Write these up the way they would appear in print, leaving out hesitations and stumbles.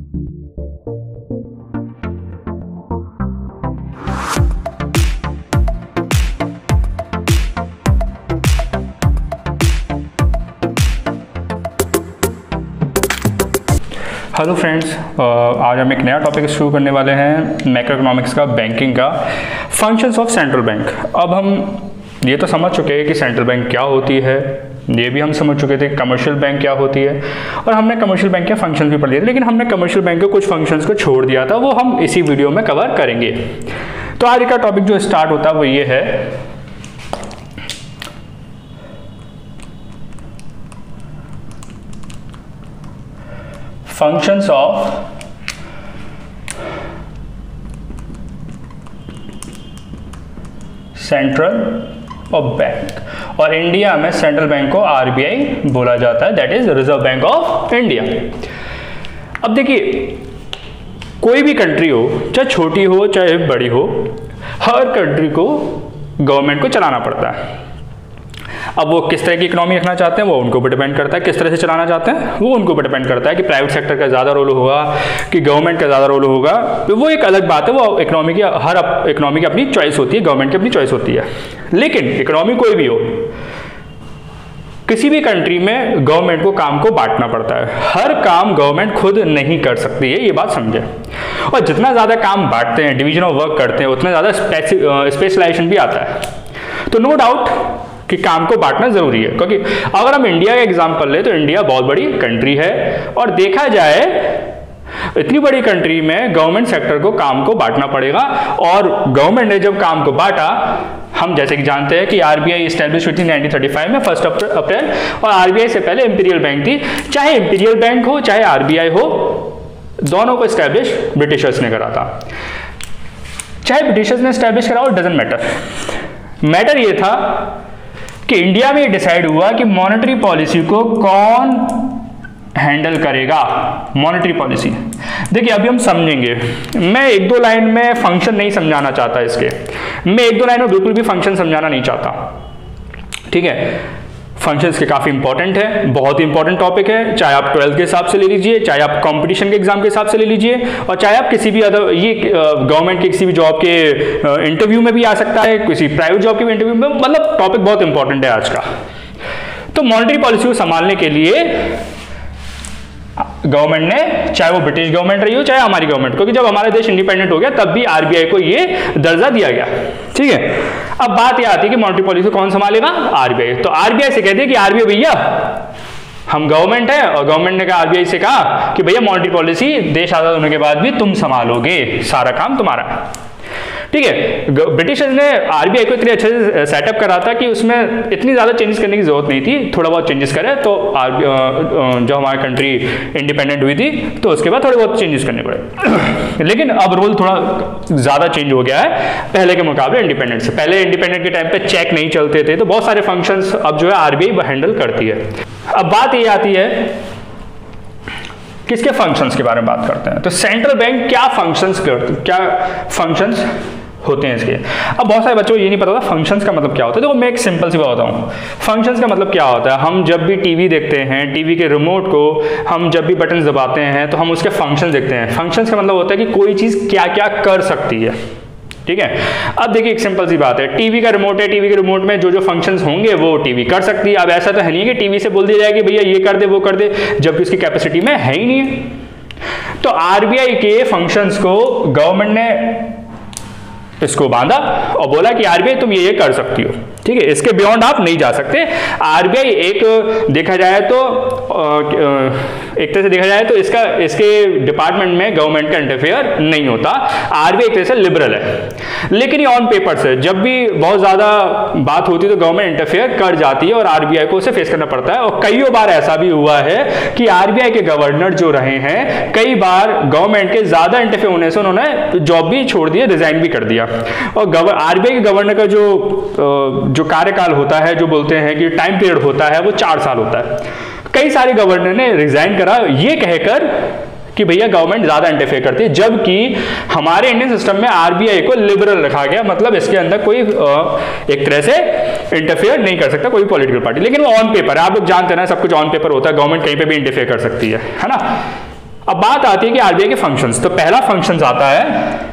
Hello friends, आज हम एक नया टॉपिक शुरू करने वाले हैं मैक्रो इकोनॉमिक्स का, बैंकिंग का, फंक्शंस ऑफ सेंट्रल बैंक। अब हम ये तो समझ चुके हैं कि सेंट्रल बैंक क्या होती है, ये भी हम समझ चुके थे कमर्शियल बैंक क्या होती है, और हमने कमर्शियल बैंक के फंक्शंस भी पढ़ लिए थे, लेकिन हमने कमर्शियल बैंक के कुछ फंक्शंस को छोड़ दिया था, वो हम इसी वीडियो में कवर करेंगे। तो आज का टॉपिक जो स्टार्ट होता है वो ये है functions of central of bank, और इंडिया में सेंट्रल बैंक को आरबीआई बोला जाता है, that is reserve bank of India. अब देखिए, कोई भी कंट्री हो, चाहे छोटी हो चाहे बड़ी हो, हर कंट्री को गवर्नमेंट को चलाना पड़ता है। अब वो किस तरह की इकोनॉमी रखना चाहते हैं वो उनको ऊपर डिपेंड करता है, किस तरह से चलाना चाहते हैं वो उनको ऊपर डिपेंड करता है कि प्राइवेट सेक्टर का ज़्यादा रोल होगा कि गवर्नमेंट का ज़्यादा रोल होगा, तो वो एक अलग बात है। वो इकोनॉमी की हर इकोनॉमी की अपनी चॉइस होती है, गवर्नमेंट की अपनी चॉइस होती है। लेकिन इकोनॉमी कोई भी हो, किसी भी कंट्री में गवर्नमेंट को काम को बांटना पड़ता है। हर काम गवर्नमेंट खुद नहीं कर सकती है, ये बात समझे। और जितना ज़्यादा काम बांटते हैं, डिवीजन ऑफ वर्क करते हैं, उतना ज़्यादा स्पेशलाइजेशन भी आता है। तो नो डाउट कि काम को बांटना जरूरी है, क्योंकि अगर हम इंडिया का एग्जांपल ले तो इंडिया बहुत बड़ी कंट्री है, और देखा जाए इतनी बड़ी कंट्री में गवर्नमेंट सेक्टर को काम को बांटना पड़ेगा। और गवर्नमेंट ने जब काम को बांटा, हम जैसे कि जानते हैं कि आरबीआई एस्टैब्लिश हुई थी 1935 में 1 अप्रैल, और आरबीआई से पहले इंपीरियल बैंक थी। चाहे इंपीरियल बैंक हो चाहे आरबीआई हो, दोनों को एस्टैब्लिश ब्रिटिशर्स ने करा था। चाहे ब्रिटिशर्स ने एस्टैब्लिश करा हो, डजंट मैटर। मैटर ये था कि इंडिया में डिसाइड हुआ कि मॉनेटरी पॉलिसी को कौन हैंडल करेगा। मॉनेटरी पॉलिसी, देखिए अभी हम समझेंगे। मैं एक दो लाइन में फंक्शन नहीं समझाना चाहता इसके, मैं एक दो लाइन में बिल्कुल भी फंक्शन समझाना नहीं चाहता, ठीक है। फंक्शंस के काफ़ी इंपॉर्टेंट है, बहुत ही इंपॉर्टेंट टॉपिक है, चाहे आप 12th के हिसाब से ले लीजिए, चाहे आप कंपटीशन के एग्जाम के हिसाब से ले लीजिए, और चाहे आप किसी भी अदर ये गवर्नमेंट के किसी भी जॉब के इंटरव्यू में भी आ सकता है, किसी प्राइवेट जॉब के भी इंटरव्यू में, मतलब टॉपिक बहुत इंपॉर्टेंट है आज का। तो मॉनेटरी पॉलिसी को संभालने के लिए गवर्नमेंट ने, चाहे वो ब्रिटिश गवर्नमेंट रही हो चाहे हमारी गवर्नमेंट, क्योंकि जब हमारा देश इंडिपेंडेंट हो गया तब भी आरबीआई को ये दर्जा दिया गया, ठीक है। अब बात यह आती है कि मॉनेटरी पॉलिसी कौन संभालेगा? आरबीआई। तो आरबीआई से कहते हैं कि आरबीआई भैया हम गवर्नमेंट है, और गवर्नमेंट ने कहा आरबीआई से कहा कि भैया मॉनेटरी पॉलिसी देश आजाद होने के बाद भी तुम संभालोगे, सारा काम तुम्हारा है, ठीक है। ब्रिटिशर्स ने आरबीआई को इतने अच्छे से सेटअप करा था कि उसमें इतनी ज़्यादा चेंजेस करने की जरूरत नहीं थी। थोड़ा बहुत चेंजेस करे तो जो हमारी कंट्री इंडिपेंडेंट हुई थी तो उसके बाद थोड़े बहुत चेंजेस करने पड़े। लेकिन अब रोल थोड़ा ज़्यादा चेंज हो गया है पहले के मुकाबले इंडिपेंडेंट से। पहले इंडिपेंडेंट के टाइम पे चेक नहीं चलते थे, तो बहुत सारे फंक्शंस अब जो है आरबीआई हैंडल करती है। अब बात ये आती है किसके फंक्शंस के बारे में बात करते हैं। तो सेंट्रल बैंक क्या फंक्शंस होते हैं इसके। अब बहुत सारे बच्चों को ये नहीं पता था फंक्शंस का मतलब क्या होता है। देखो मैं एक सिंपल सी बात बताऊं, फंक्शंस का मतलब क्या होता है। हम जब भी टीवी देखते हैं, टीवी के रिमोट को हम जब भी बटन दबाते हैं तो हम उसके फंक्शंस देखते हैं। फंक्शंस का मतलब होता है कि कोई चीज़ क्या क्या कर सकती है, ठीक है। अब देखिए एक सिंपल सी बात है, टीवी का रिमोट है, टीवी के रिमोट में जो जो फंक्शंस होंगे वो टीवी कर सकती है। अब ऐसा तो है नहीं कि टीवी से बोल दिया जाए कि भैया ये कर दे वो कर दे, जबकि उसकी कैपेसिटी में है ही नहीं है। तो आरबीआई के फंक्शंस को गवर्नमेंट ने इसको बांधा और बोला कि आरबीआई तुम ये कर सकती हो, ठीक है, इसके बियॉन्ड आप नहीं जा सकते। आरबीआई एक देखा जाए तो एक तरह से देखा जाए तो इसके डिपार्टमेंट में गवर्नमेंट का इंटरफेयर नहीं होता। आरबीआई एक तरह से लिबरल है, लेकिन ये ऑन पेपर से जब भी बहुत ज्यादा बात होती है तो गवर्नमेंट इंटरफेयर कर जाती है और आरबीआई को उसे फेस करना पड़ता है। और कई बार ऐसा भी हुआ है कि आरबीआई के गवर्नर जो रहे हैं, कई बार गवर्नमेंट के ज्यादा इंटरफेयर होने से उन्होंने जॉब भी छोड़ दिया, रिजाइन भी कर दिया। और आरबीआई के गवर्नर का जो कार्यकाल होता है, जो बोलते हैं कि टाइम पीरियड होता है, वो 4 साल होता है। कई सारे गवर्नर ने रिजाइन करा ये कहकर कि भैया गवर्नमेंट ज्यादा इंटरफेयर करती है, जबकि हमारे इंडियन सिस्टम में आरबीआई को लिबरल रखा गया, मतलब इसके अंदर कोई एक तरह से इंटरफेयर नहीं कर सकता कोई पॉलिटिकल पार्टी। लेकिन वो ऑन पेपर है, आप लोग जानते हैं ना, सब कुछ ऑन पेपर होता है, गवर्नमेंट कहीं पे भी इंटरफेयर कर सकती है ना। अब बात आती है कि आरबीआई के फंक्शंस। तो पहला फंक्शंस आता है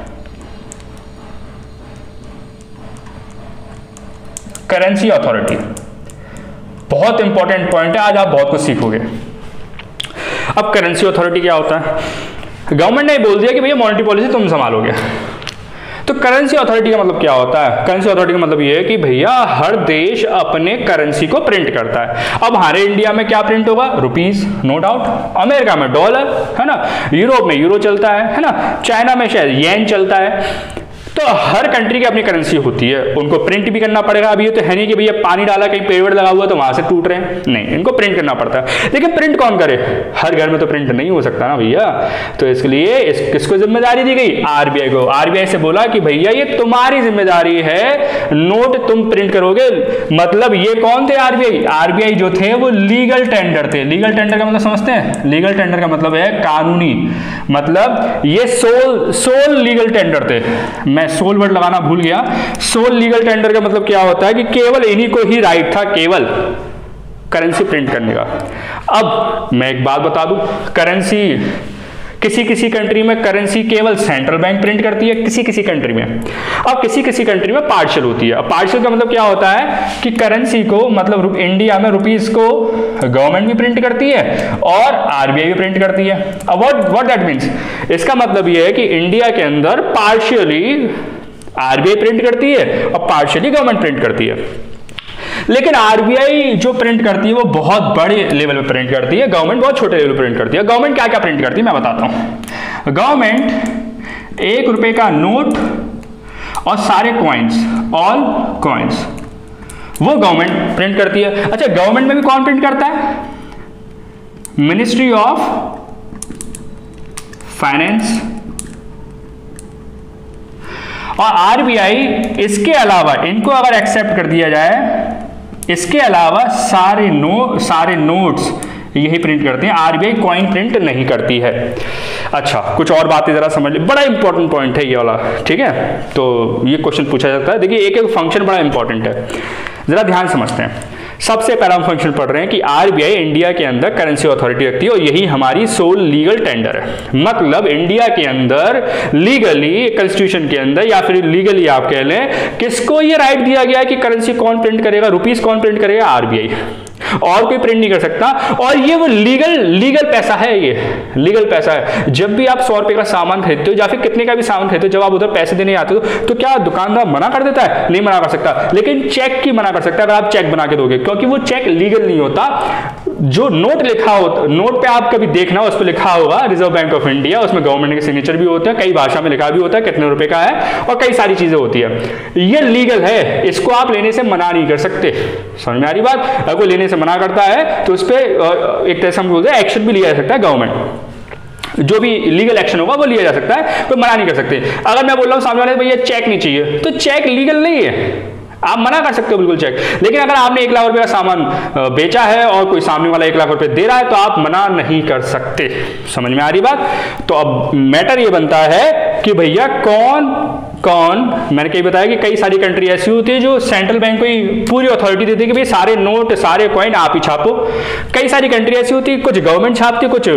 करेंसी अथॉरिटी। बहुत इंपॉर्टेंट पॉइंट है, आज आप बहुत कुछ सीखोगे। अब करेंसी अथॉरिटी क्या होता है? गवर्नमेंट ने बोल दिया कि भैया मॉनेटरी पॉलिसी तुम संभालोगे। तो करेंसी अथॉरिटी का मतलब क्या होता है? करेंसी अथॉरिटी का मतलब ये है कि भैया हर देश अपने करेंसी को प्रिंट करता है। अब हमारे इंडिया में क्या प्रिंट होगा? Rupees, no doubt. अमेरिका में डॉलर, है ना। यूरोप में यूरो चलता है ना। चाइना में शायद येन चलता है। तो हर कंट्री की अपनी करेंसी होती है, उनको प्रिंट भी करना पड़ेगा। अभी ये तो है नहीं कि भैया पानी डाला कहीं पेड़ लगा हुआ तो वहां से टूट रहे हैं, नहीं, इनको प्रिंट करना पड़ता है। लेकिन प्रिंट कौन करे? हर घर में तो प्रिंट नहीं हो सकता ना भैया। तो इसके लिए किसको जिम्मेदारी दी गई? आरबीआई को। आरबीआई से बोला कि भैया ये तुम्हारी जिम्मेदारी है, नोट तुम प्रिंट करोगे। मतलब ये कौन थे? आरबीआई। आरबीआई जो थे वो लीगल टेंडर थे। लीगल टेंडर का मतलब समझते हैं? लीगल टेंडर का मतलब है कानूनी, मतलब ये सोल लीगल टेंडर थे। मैं सोल वर्ड लगाना भूल गया। सोल लीगल टेंडर का मतलब क्या होता है कि केवल इन्हीं को ही राइट था केवल करेंसी प्रिंट करने का। अब मैं एक बात बता दूं, करेंसी किसी कंट्री में करेंसी केवल सेंट्रल बैंक प्रिंट करती है, किसी कंट्री में। अब किसी कंट्री में पार्शियल होती है। अब पार्शियल का मतलब क्या होता है कि करेंसी को, मतलब इंडिया में रुपीस को गवर्नमेंट भी प्रिंट करती है और आरबीआई भी प्रिंट करती है। अब व्हाट दैट मीन्स, इसका मतलब यह है कि इंडिया के अंदर पार्शियली आरबीआई प्रिंट करती है और पार्शियली गवर्नमेंट प्रिंट करती है। लेकिन आरबीआई जो प्रिंट करती है वो बहुत बड़े लेवल पे प्रिंट करती है, गवर्नमेंट बहुत छोटे लेवल पे प्रिंट करती है। गवर्नमेंट क्या क्या प्रिंट करती है मैं बताता हूं। गवर्नमेंट 1 रुपए का नोट और सारे कॉइन्स, ऑल कॉइन्स, वो गवर्नमेंट प्रिंट करती है। अच्छा, गवर्नमेंट में भी कौन प्रिंट करता है? मिनिस्ट्री ऑफ फाइनेंस और आरबीआई। इसके अलावा इनको अगर एक्सेप्ट कर दिया जाए, इसके अलावा सारे नोट्स यही प्रिंट करते हैं। आरबीआई कॉइन प्रिंट नहीं करती है। अच्छा, कुछ और बातें जरा समझ ली, बड़ा इंपॉर्टेंट पॉइंट है ये वाला, ठीक है। तो ये क्वेश्चन पूछा जाता है। देखिए एक फंक्शन बड़ा इंपॉर्टेंट है, जरा ध्यान समझते हैं। सबसे पहला हम फंक्शन पढ़ रहे हैं कि आरबीआई इंडिया के अंदर करेंसी अथॉरिटी रखती है और यही हमारी सोल लीगल टेंडर है। मतलब इंडिया के अंदर लीगली, कॉन्स्टिट्यूशन के अंदर या फिर लीगली आप कह लें, किसको ये राइट दिया गया है कि करेंसी कौन प्रिंट करेगा, रुपीस कौन प्रिंट करेगा? आरबीआई। और कोई प्रिंट नहीं कर सकता। और ये वो लीगल पैसा है, ये लीगल पैसा है। जब भी आप 100 रुपए का सामान खरीदते हो या फिर कितने का भी सामान खरीदते हो, जब आप उधर पैसे देने आते हो तो क्या दुकानदार मना कर देता है? नहीं मना कर सकता। लेकिन चेक की मना कर सकता है अगर आप चेक बना के दोगे, क्योंकि वो चेक लीगल नहीं होता। जो नोट लिखा होता, नोट पे आप कभी देखना, उस पर लिखा होगा रिजर्व बैंक ऑफ इंडिया, उसमें गवर्नमेंट के सिग्नेचर भी होते हैं, कई भाषा में लिखा भी होता है कितने रुपए का है और कई सारी चीजें होती है। ये लीगल है, इसको आप लेने से मना नहीं कर सकते। समझ में आ रही बात? अगर कोई लेने से मना करता है तो उस पर एक तरह से हम बोलते हैं एक्शन भी लिया जा सकता है। गवर्नमेंट जो भी लीगल एक्शन होगा वो लिया जा सकता है, कोई मना नहीं कर सकते। अगर मैं बोल रहा हूं सामने वाले भैया चेक नहीं चाहिए, तो चेक लीगल नहीं है, आप मना कर सकते हो बिल्कुल चेक। लेकिन अगर आपने 1 लाख रुपए का सामान बेचा है और कोई सामने वाला 1 लाख रुपए दे रहा है तो आप मना नहीं कर सकते। समझ में आ रही बात? तो अब मैटर ये बनता है कि भैया कौन मैंने कहीं बताया कि कई सारी कंट्री ऐसी होती है जो सेंट्रल बैंक को ही पूरी अथॉरिटी देती है कि भाई सारे नोट सारे कॉइन आप ही छापो। कई सारी कंट्री ऐसी होती है, कुछ गवर्नमेंट छापती है, कुछ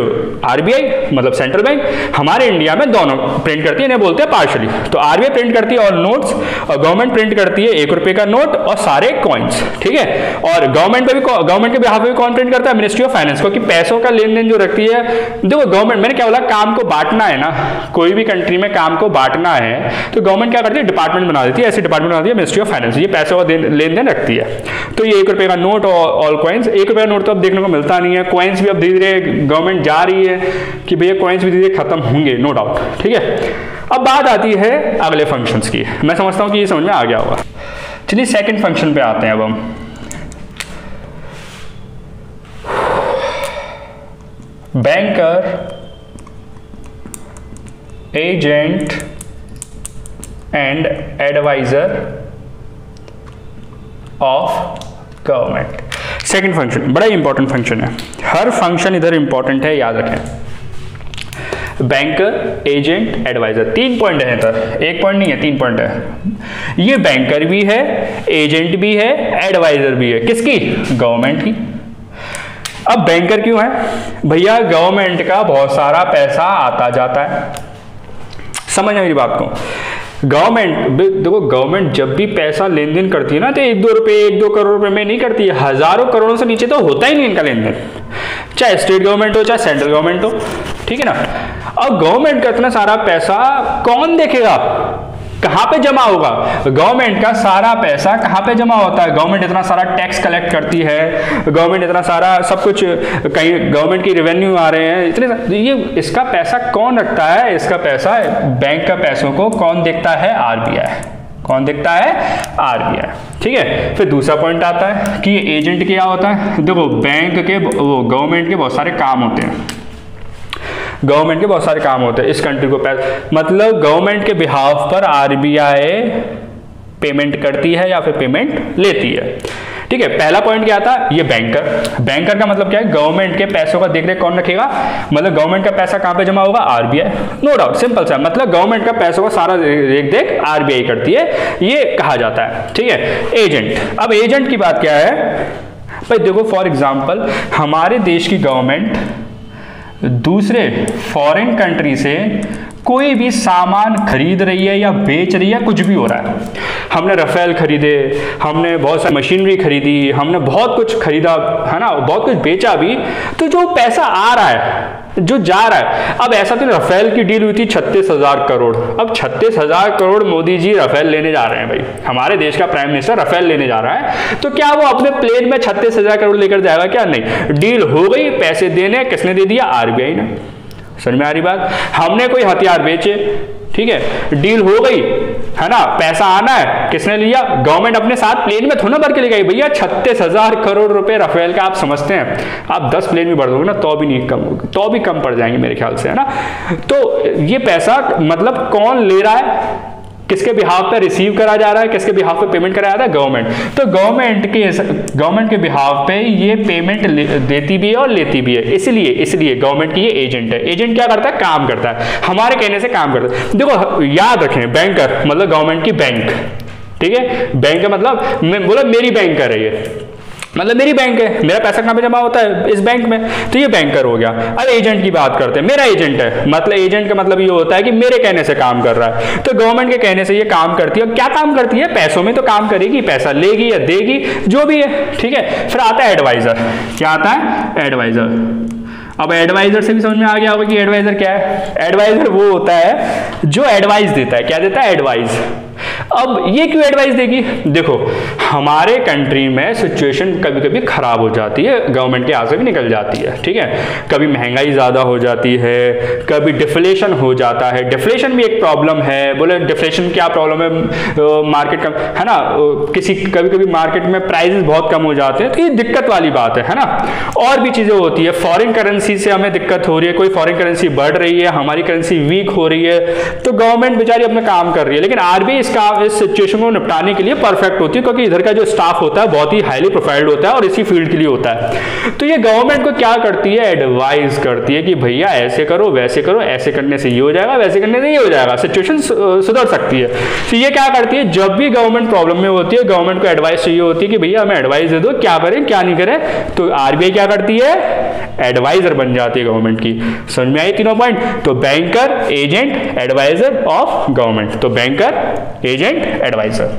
आरबीआई मतलब सेंट्रल बैंक। हमारे इंडिया में दोनों प्रिंट करती है, इन्हें बोलते हैं पार्शियली। तो आरबीआई प्रिंट करती है और नोट्स, और गवर्नमेंट प्रिंट करती है 1 रुपए का नोट और सारे कॉइन्स, ठीक है। और गवर्नमेंट के बिहाफ पे भी कौन प्रिंट करता है? मिनिस्ट्री ऑफ फाइनेंस, क्योंकि पैसों का लेन देन जो रखती है। देखो गवर्नमेंट, मैंने क्या बोला, काम को बांटना है ना, कोई भी कंट्री में काम को बांटना है तो गवर्नमेंट क्या करती है? डिपार्टमेंट बना देती है, ऐसी डिपार्टमेंट बना दी है मिनिस्ट्री ऑफ फाइनेंस, ये पैसों का लेन देन रखती है। तो ये 1 रुपए का नोट और ऑल कॉइन्स। 1 रुपए का नोट तो अब देखने को मिलता नहीं है, कॉइन्स भी अब धीरे धीरे गवर्नमेंट जा रही है कि भैया कॉइन्स भी धीरे खत्म होंगे, नो डाउट, ठीक है। अब बात आती है अगले फंक्शंस की। मैं समझता हूं कि ये समझ में आ गया होगा। चलिए सेकंड फंक्शन पे आते हैं अब हम। Banker, agent and advisor of government. Second function बड़ा इंपॉर्टेंट फंक्शन है, हर फंक्शन इधर इंपॉर्टेंट है, याद रखें। बैंकर, एजेंट, एडवाइजर, 3 पॉइंट है इधर, 1 पॉइंट नहीं है, 3 पॉइंट है। ये बैंकर भी है, एजेंट भी है, एडवाइजर भी है, किसकी? गवर्नमेंट की। अब बैंकर क्यों है भैया? गवर्नमेंट का बहुत सारा पैसा आता जाता है, समझना मेरी बात को। गवर्नमेंट देखो, गवर्नमेंट जब भी पैसा लेन देन करती है ना तो 1-2 रुपए 1-2 करोड़ रुपए में नहीं करती है, हजारों करोड़ों से नीचे तो होता ही नहीं इनका लेन देन, चाहे स्टेट गवर्नमेंट हो चाहे सेंट्रल गवर्नमेंट हो, ठीक है ना। अब गवर्नमेंट का इतना सारा पैसा कौन देखेगा, कहां पे जमा होगा? गवर्नमेंट का सारा पैसा कहां पे जमा होता है? गवर्नमेंट इतना सारा टैक्स कलेक्ट करती है, गवर्नमेंट इतना सारा सब कुछ, कहीं गवर्नमेंट की रेवेन्यू आ रहे हैं इतने, ये इसका पैसा कौन रखता है? इसका पैसा, बैंक का पैसों को कौन देखता है? आरबीआई। कौन देखता है? आरबीआई, ठीक है। फिर दूसरा पॉइंट आता है कि एजेंट क्या होता है। देखो, बैंक के वो गवर्नमेंट के बहुत सारे काम होते हैं, गवर्नमेंट के बहुत सारे काम होते हैं इस कंट्री को मतलब गवर्नमेंट के बिहाफ पर आरबीआई पेमेंट करती है या फिर पेमेंट लेती है, ठीक है। पहला पॉइंट क्या था? ये बैंकर। बैंकर का मतलब क्या है? गवर्नमेंट के पैसों का देखरेख कौन रखेगा? मतलब गवर्नमेंट का पैसा कहां पे जमा होगा? आरबीआई, नो डाउट, सिंपल सा, मतलब गवर्नमेंट का पैसों का सारा देख आरबीआई करती है, ये कहा जाता है, ठीक है। एजेंट, अब एजेंट की बात क्या है भाई? देखो, फॉर एग्जाम्पल हमारे देश की गवर्नमेंट दूसरे फॉरेन कंट्री से कोई भी सामान खरीद रही है या बेच रही है, कुछ भी हो रहा है, हमने राफेल खरीदे, हमने बहुत सारी मशीनरी खरीदी, हमने बहुत कुछ खरीदा है ना, बहुत कुछ बेचा भी, तो जो पैसा आ रहा है, जो जा रहा है, अब ऐसा तो राफेल की डील हुई थी 36,000 करोड़, अब 36,000 करोड़ मोदी जी राफेल लेने जा रहे हैं भाई, हमारे देश का प्राइम मिनिस्टर राफेल लेने जा रहा है, तो क्या वो अपने प्लेन में 36,000 करोड़ लेकर जाएगा? क्या नहीं, डील हो गई, पैसे देने किसने दे दिया? आरबीआई ने। समझ में आ रही बात? हमने कोई हथियार बेचे, ठीक है, डील हो गई है ना, पैसा आना है, किसने लिया? गवर्नमेंट अपने साथ प्लेन में थोड़ा भर के ले गई भैया। 36,000 करोड़ रुपए राफेल का आप समझते हैं, आप 10 प्लेन भी भर दोगे ना तो भी नहीं कम, तो भी कम पड़ जाएंगे मेरे ख्याल से, है ना। तो ये पैसा मतलब कौन ले रहा है, किसके बिहाफ पे रिसीव करा जा रहा है, किसके बिहाफ पे पेमेंट कराया जा रहा है? गवर्नमेंट। तो गवर्नमेंट के बिहाफ पे ये पेमेंट देती भी है और लेती भी है, इसलिए गवर्नमेंट की ये एजेंट है। एजेंट क्या करता है? काम करता है, हमारे कहने से काम करता है। देखो याद रखें, बैंकर मतलब गवर्नमेंट की बैंक, ठीक है। बैंक का मतलब बोला मेरी बैंकर है ये, मतलब मेरी बैंक है, मेरा पैसा कहां पे जमा होता है? इस बैंक में, तो ये बैंकर हो गया। अब एजेंट की बात करते हैं, मेरा एजेंट है, मतलब एजेंट का मतलब ये होता है कि मेरे कहने से काम कर रहा है, तो गवर्नमेंट के कहने से ये काम करती है। और क्या काम करती है? पैसों में तो काम करेगी, पैसा लेगी या देगी, जो भी है, ठीक है। फिर आता है एडवाइजर। क्या आता है? एडवाइजर। अब एडवाइजर से भी समझ में आ गया होगा कि एडवाइजर क्या है। एडवाइजर वो होता है जो एडवाइस देता है। क्या देता है? एडवाइस। अब ये क्यों एडवाइस देगी? देखो, हमारे कंट्री में सिचुएशन कभी कभी खराब हो जाती है, गवर्नमेंट के हाथ से भी निकल जाती है, ठीक है। कभी महंगाई ज्यादा हो जाती है, कभी डिफ्लेशन हो जाता है। डिफ्लेशन भी एक प्रॉब्लम है। बोले डिफ्लेशन क्या प्रॉब्लम है? मार्केट कम है ना, कभी कभी मार्केट में प्राइसेस बहुत कम हो जाते हैं, तो ये दिक्कत वाली बात है ना। और भी चीजें होती है, फॉरेन करेंसी से हमें दिक्कत हो रही है, कोई फॉरेन करेंसी बढ़ रही है, हमारी करेंसी वीक हो रही है, तो गवर्नमेंट बेचारी अपना काम कर रही है, लेकिन आरबीआई इस सिचुएशन को निपटाने के लिए परफेक्ट होती है, क्योंकि इधर का जो स्टाफ होता है बहुत ही हाईली प्रोफाइल्ड होता है और इसी फील्ड के लिए होता है। तो ये गवर्नमेंट को क्या करती है? एडवाइस करती है कि भैया ऐसे करो, वैसे करो, ऐसे करने से ये हो जाएगा, वैसे करने से ये हो जाएगा, सिचुएशन सुधर सकती है। तो ये क्या करती है? जब भी गवर्नमेंट प्रॉब्लम में होती है, गवर्नमेंट को एडवाइस चाहिए होती है कि भैया हमें एडवाइस दे दो, क्या करें क्या नहीं करें, तो आरबीआई क्या करती है? एडवाइजर बन जाती है गवर्नमेंट की। समझ में आई तीनों पॉइंट? तो banker, agent, advisor of government. तो बैंकर, एजेंट, एडवाइजर,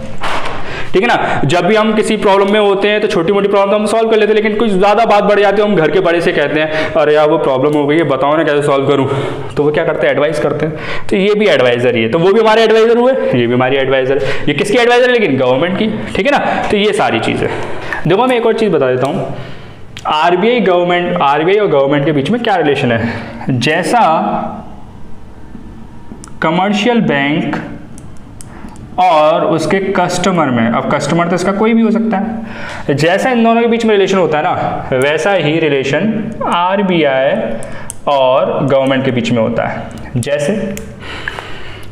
ठीक है ना। जब भी हम किसी प्रॉब्लम में होते हैं तो छोटी मोटी प्रॉब्लम हम सॉल्व कर लेते हैं, लेकिन कुछ ज्यादा बात बढ़ जाती है, हम घर के बड़े से कहते हैं अरे यार वो प्रॉब्लम हो गई है, बताओ ना कैसे सॉल्व करूं, तो वो क्या करते हैं? एडवाइस करते हैं। तो ये भी एडवाइजर ही है, तो वो भी हमारे एडवाइजर हुए, ये भी हमारी एडवाइजर। ये किसकी एडवाइजर? लेकिन गवर्नमेंट की, ठीक है ना। तो ये सारी चीजें। देखो मैं एक और चीज बता देता हूं, आरबीआई और गवर्नमेंट के बीच में क्या रिलेशन है। जैसा कमर्शियल बैंक और उसके कस्टमर में, अब कस्टमर तो इसका कोई भी हो सकता है, जैसा इन दोनों के बीच में रिलेशन होता है ना, वैसा ही रिलेशन आरबीआई और गवर्नमेंट के बीच में होता है। जैसे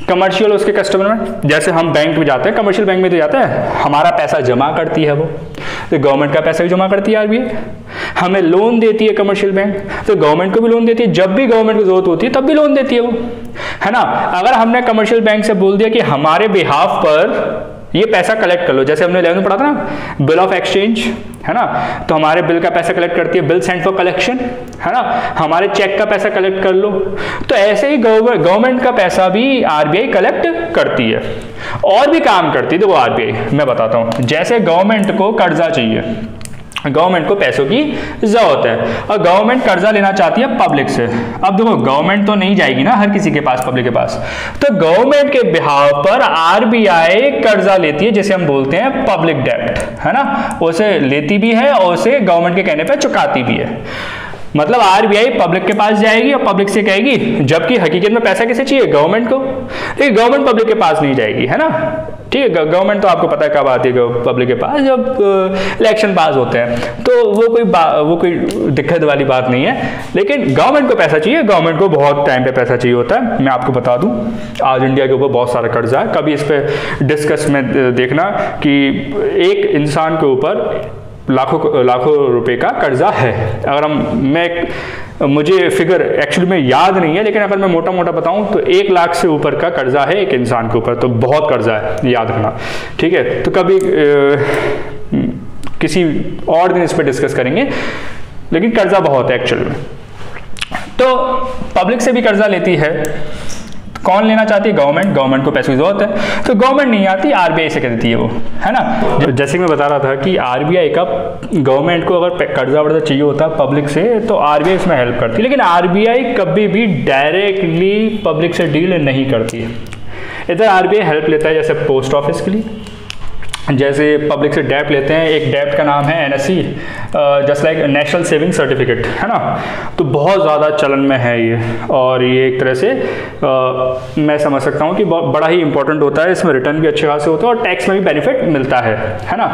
कमर्शियल उसके कस्टमर में, जैसे हम बैंक में जाते हैं, कमर्शियल बैंक में तो जाते हैं, हमारा पैसा जमा करती है वो, तो गवर्नमेंट का पैसा भी जमा करती है आरबीआई। हमें लोन देती है कमर्शियल बैंक, तो गवर्नमेंट को भी लोन देती है, जब भी गवर्नमेंट को जरूरत होती है तब भी लोन देती है वो, है ना। अगर हमने कमर्शियल बैंक से बोल दिया कि हमारे बिहाफ पर ये पैसा कलेक्ट कर लो, जैसे हमने 11 में पढ़ा था ना बिल ऑफ एक्सचेंज, है ना, तो हमारे बिल का पैसा कलेक्ट करती है बिल सेंट फॉर कलेक्शन, है ना, हमारे चेक का पैसा कलेक्ट कर लो। तो ऐसे ही गवर्नमेंट का पैसा भी आरबीआई कलेक्ट करती है और भी काम करती है। देखो आरबीआई मैं बताता हूं, जैसे गवर्नमेंट को कर्जा चाहिए, गवर्नमेंट को पैसों की जरूरत है और गवर्नमेंट कर्जा लेना चाहती है पब्लिक से। अब देखो गवर्नमेंट तो नहीं जाएगी ना हर किसी के पास, पब्लिक के पास, तो गवर्नमेंट के बिहाव पर आरबीआई कर्जा लेती है, जिसे हम बोलते हैं पब्लिक डेब्ट, है ना, उसे लेती भी है और उसे गवर्नमेंट के कहने पर चुकाती भी है। मतलब आरबीआई पब्लिक के पास जाएगी और पब्लिक से कहेगी, जबकि हकीकत में पैसा किसे चाहिए, गवर्नमेंट को, लेकिन गवर्नमेंट पब्लिक के पास नहीं जाएगी, है ना, ठीक है। गवर्नमेंट तो आपको पता है कब आती है पब्लिक के पास, जब इलेक्शन पास होते हैं, तो वो कोई दिक्कत वाली बात नहीं है। लेकिन गवर्नमेंट को पैसा चाहिए, गवर्नमेंट को बहुत टाइम पे पैसा चाहिए होता है। मैं आपको बता दूं आज इंडिया के ऊपर बहुत सारा कर्जा है, कभी इस पे डिस्कस में देखना कि एक इंसान के ऊपर लाखों रुपए का कर्जा है। अगर मुझे फिगर एक्चुअली में याद नहीं है, लेकिन अगर मैं मोटा मोटा बताऊं तो 1 लाख से ऊपर का कर्जा है एक इंसान के ऊपर, तो बहुत कर्जा है, याद रखना, ठीक है। तो कभी किसी और दिन इस पर डिस्कस करेंगे, लेकिन कर्जा बहुत है एक्चुअल में। तो पब्लिक से भी कर्जा लेती है, कौन लेना चाहती है, गवर्नमेंट, गवर्नमेंट को पैसे की जरूरत है, तो गवर्नमेंट नहीं आती, आरबीआई से कहती है वो, है ना। जैसे मैं बता रहा था कि आरबीआई का गवर्नमेंट को अगर कर्जा वर्जा चाहिए होता है पब्लिक से, तो आरबीआई इसमें हेल्प करती है, लेकिन आरबीआई कभी भी डायरेक्टली पब्लिक से डील नहीं करती है। इधर आरबीआई हेल्प लेता है जैसे पोस्ट ऑफिस के लिए, जैसे पब्लिक से डेब्ट लेते हैं, एक डेब्ट का नाम है NSC, just like national saving certificate, है ना, तो बहुत ज़्यादा चलन में है ये, और ये एक तरह से मैं समझ सकता हूँ कि बड़ा ही इंपॉर्टेंट होता है, इसमें रिटर्न भी अच्छे खासे होते हैं और टैक्स में भी बेनिफिट मिलता है ना।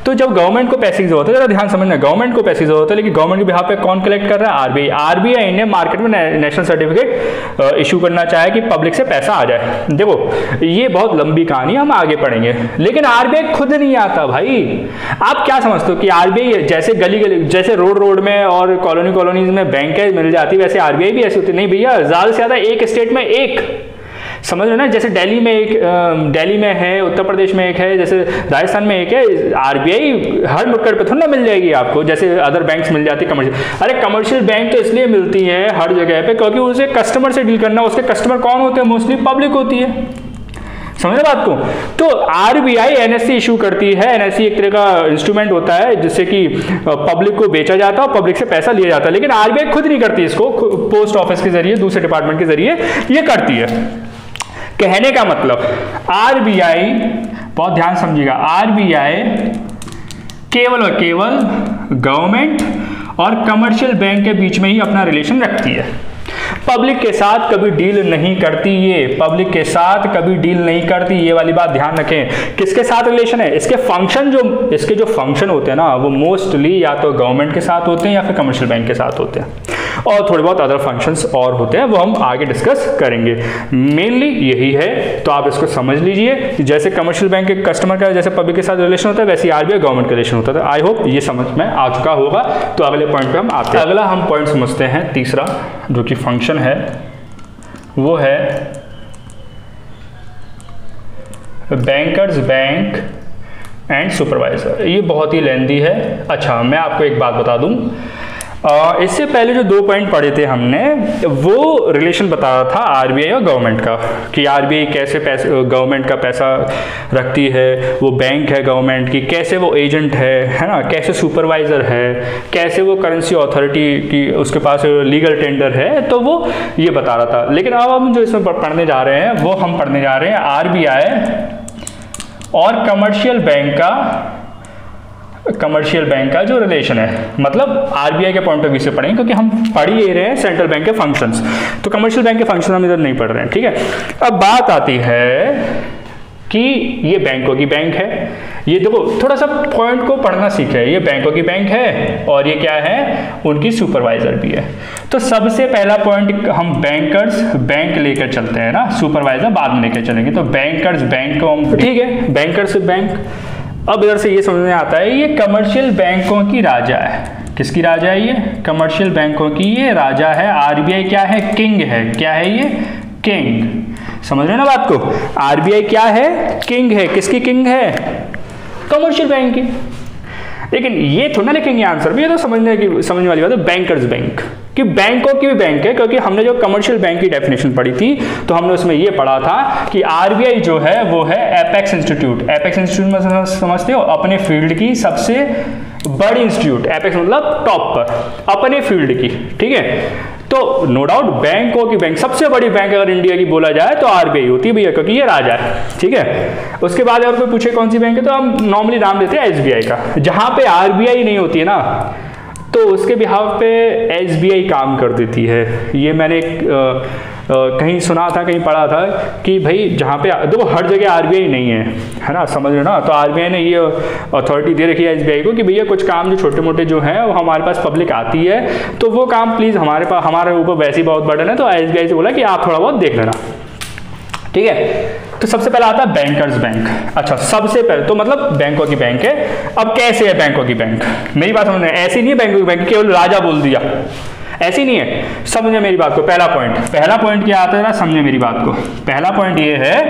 तो जब गवर्नमेंट को पैसे की जरूरत है, जरा ध्यान समझना, गवर्नमेंट को पैसे की जरूरत है, लेकिन गवर्नमेंट के बिहाफ पे कौन कलेक्ट कर रहा है, आरबीआई। आरबीआई ने मार्केट में नेशनल सर्टिफिकेट इशू करना चाहे कि पब्लिक से पैसा आ जाए। देखो ये बहुत लंबी कहानी, हम आगे पढ़ेंगे, लेकिन आरबीआई खुद नहीं आता भाई। आप क्या समझते हो कि आरबीआई जैसे गली जैसे रोड में और कॉलोनीज में बैंकें मिल जाती, वैसे आरबीआई भी ऐसी होती? नहीं भैया, ज्यादा से ज्यादा एक स्टेट में एक, समझ रहे हो ना, जैसे दिल्ली में एक, दिल्ली में है, उत्तर प्रदेश में एक है, जैसे राजस्थान में एक है। आरबीआई हर नुक्कड़ पे थोड़ा ना मिल जाएगी आपको, जैसे अदर बैंक्स मिल जाती है कमर्शियल। अरे कमर्शियल बैंक तो इसलिए मिलती है हर जगह पे क्योंकि उसे कस्टमर से डील करना, उसके कस्टमर कौन होते हैं, मोस्टली पब्लिक होती है, समझ रहे बात को। तो आरबीआई एनएससी इशू करती है, एनएससी एक तरह का इंस्ट्रूमेंट होता है जिससे कि पब्लिक को बेचा जाता है और पब्लिक से पैसा लिया जाता है, लेकिन आरबीआई खुद नहीं करती इसको, पोस्ट ऑफिस के जरिए, दूसरे डिपार्टमेंट के जरिए ये करती है। कहने का मतलब आरबीआई, बहुत ध्यान समझिएगा, आरबीआई केवल और केवल गवर्नमेंट और कमर्शियल बैंक के बीच में ही अपना रिलेशन रखती है, पब्लिक के साथ कभी डील नहीं करती। ये पब्लिक के साथ कभी डील नहीं करती, ये वाली बात ध्यान रखें। किसके साथ रिलेशन है, इसके जो फंक्शन होते हैं ना, वो मोस्टली या तो गवर्नमेंट के साथ होते हैं या फिर कमर्शियल बैंक के साथ होते हैं, और थोड़े बहुत अदर फंक्शंस और होते हैं, वो हम आगे डिस्कस करेंगे। मेनली यही है, तो आप इसको समझ लीजिए। जैसे कमर्शियल बैंक के कस्टमर का जैसे पब्लिक के साथ रिलेशन होता है, वैसे आरबीआई गवर्नमेंट का रिलेशन होता है। आई होप ये समझ में आ चुका होगा। तो अगले पॉइंट पे हम आते हैं। अगला हम पॉइंट समझते हैं, तीसरा जो कि फंक्शन है, वो है बैंकर्स बैंक एंड सुपरवाइजर। ये बहुत ही लेंदी है। अच्छा, मैं आपको एक बात बता दूं, इससे पहले जो 2 पॉइंट पढ़े थे हमने, वो रिलेशन बता रहा था आरबीआई और गवर्नमेंट का, कि आरबीआई कैसे गवर्नमेंट का पैसा रखती है, वो बैंक है गवर्नमेंट की, कैसे वो एजेंट है ना, कैसे सुपरवाइजर है, कैसे वो करेंसी अथॉरिटी की उसके पास लीगल टेंडर है, तो वो ये बता रहा था। लेकिन अब हम जो इसमें पढ़ने जा रहे हैं, वो हम पढ़ने जा रहे हैं आरबीआई और कमर्शियल बैंक का जो रिलेशन है, मतलब आरबीआई के पॉइंट ऑफ व्यू से पढ़ेंगे, क्योंकि हम पढ़ ही रहे हैं सेंट्रल बैंक के फंक्शंस, तो कमर्शियल बैंक के फंक्शन हम इधर नहीं पढ़ रहे हैं, ठीक है। अब बात आती है कि ये बैंकों की बैंक है। ये देखो थोड़ा सा पॉइंट को पढ़ना सीखे, ये बैंकों की बैंक है और ये क्या है, उनकी सुपरवाइजर भी है। तो सबसे पहला पॉइंट हम बैंकर्स बैंक लेकर चलते हैं ना, सुपरवाइजर बाद में लेकर चलेंगे। तो बैंकर्स बैंक को हम, ठीक है, बैंकर्स बैंक। अब इधर से ये समझ में आता है, ये कमर्शियल बैंकों की राजा है। किसकी राजा है ये, कमर्शियल बैंकों की ये राजा है। आरबीआई क्या है, किंग है। क्या है ये, किंग। समझ रहे ना बात को? आरबीआई क्या है? किंग है। किसकी किंग है? कमर्शियल बैंक की। लेकिन ये थोड़ा ना लिखेंगे आंसर भी, ये तो समझने वाली बात है। बैंकर्स बैंक कि बैंकों की भी बैंक है, क्योंकि हमने जो कमर्शियल बैंक की डेफिनेशन पढ़ी थी तो हमने उसमें ये पढ़ा था कि आरबीआई जो है वो है एपेक्स इंस्टीट्यूट। एपेक्स इंस्टीट्यूट में समझते हो? अपने फील्ड की सबसे बड़ी इंस्टीट्यूट। एपेक्स मतलब टॉप पर, अपने फील्ड की। ठीक है, तो नो डाउट बैंकों की बैंक, सबसे बड़ी बैंक अगर इंडिया की बोला जाए तो आरबीआई होती है भैया, क्योंकि ये राजा है। ठीक है, उसके बाद अगर कोई पूछे कौन सी बैंक है तो हम नॉर्मली नाम देते हैं एसबीआई का। जहां पे आरबीआई नहीं होती है ना तो उसके बिहाफ पे एसबीआई काम कर देती है। ये मैंने कहीं सुना था, कहीं पढ़ा था कि भाई जहाँ पे देखो हर जगह आरबीआई नहीं है ना, समझ रहे हो ना? तो आरबीआई ने ये अथॉरिटी दे रखी है एसबीआई को कि भैया कुछ काम जो छोटे मोटे जो हैं वो हमारे पास पब्लिक आती है तो वो काम प्लीज़ हमारे ऊपर वैसे ही बहुत बर्डन है, तो एसबीआई से बोला कि आप थोड़ा बहुत देख लेना। ठीक है, तो सबसे पहले आता है बैंकर्स बैंक। अच्छा, सबसे पहले तो मतलब बैंकों की बैंक है। अब कैसे है बैंकों की बैंक? मेरी बात समझना, ऐसी नहीं है बैंकों की बैंक केवल राजा बोल दिया, ऐसी नहीं है। समझे मेरी बात को? पहला पॉइंट क्या आता है ना, समझे मेरी बात को? पहला पॉइंट ये है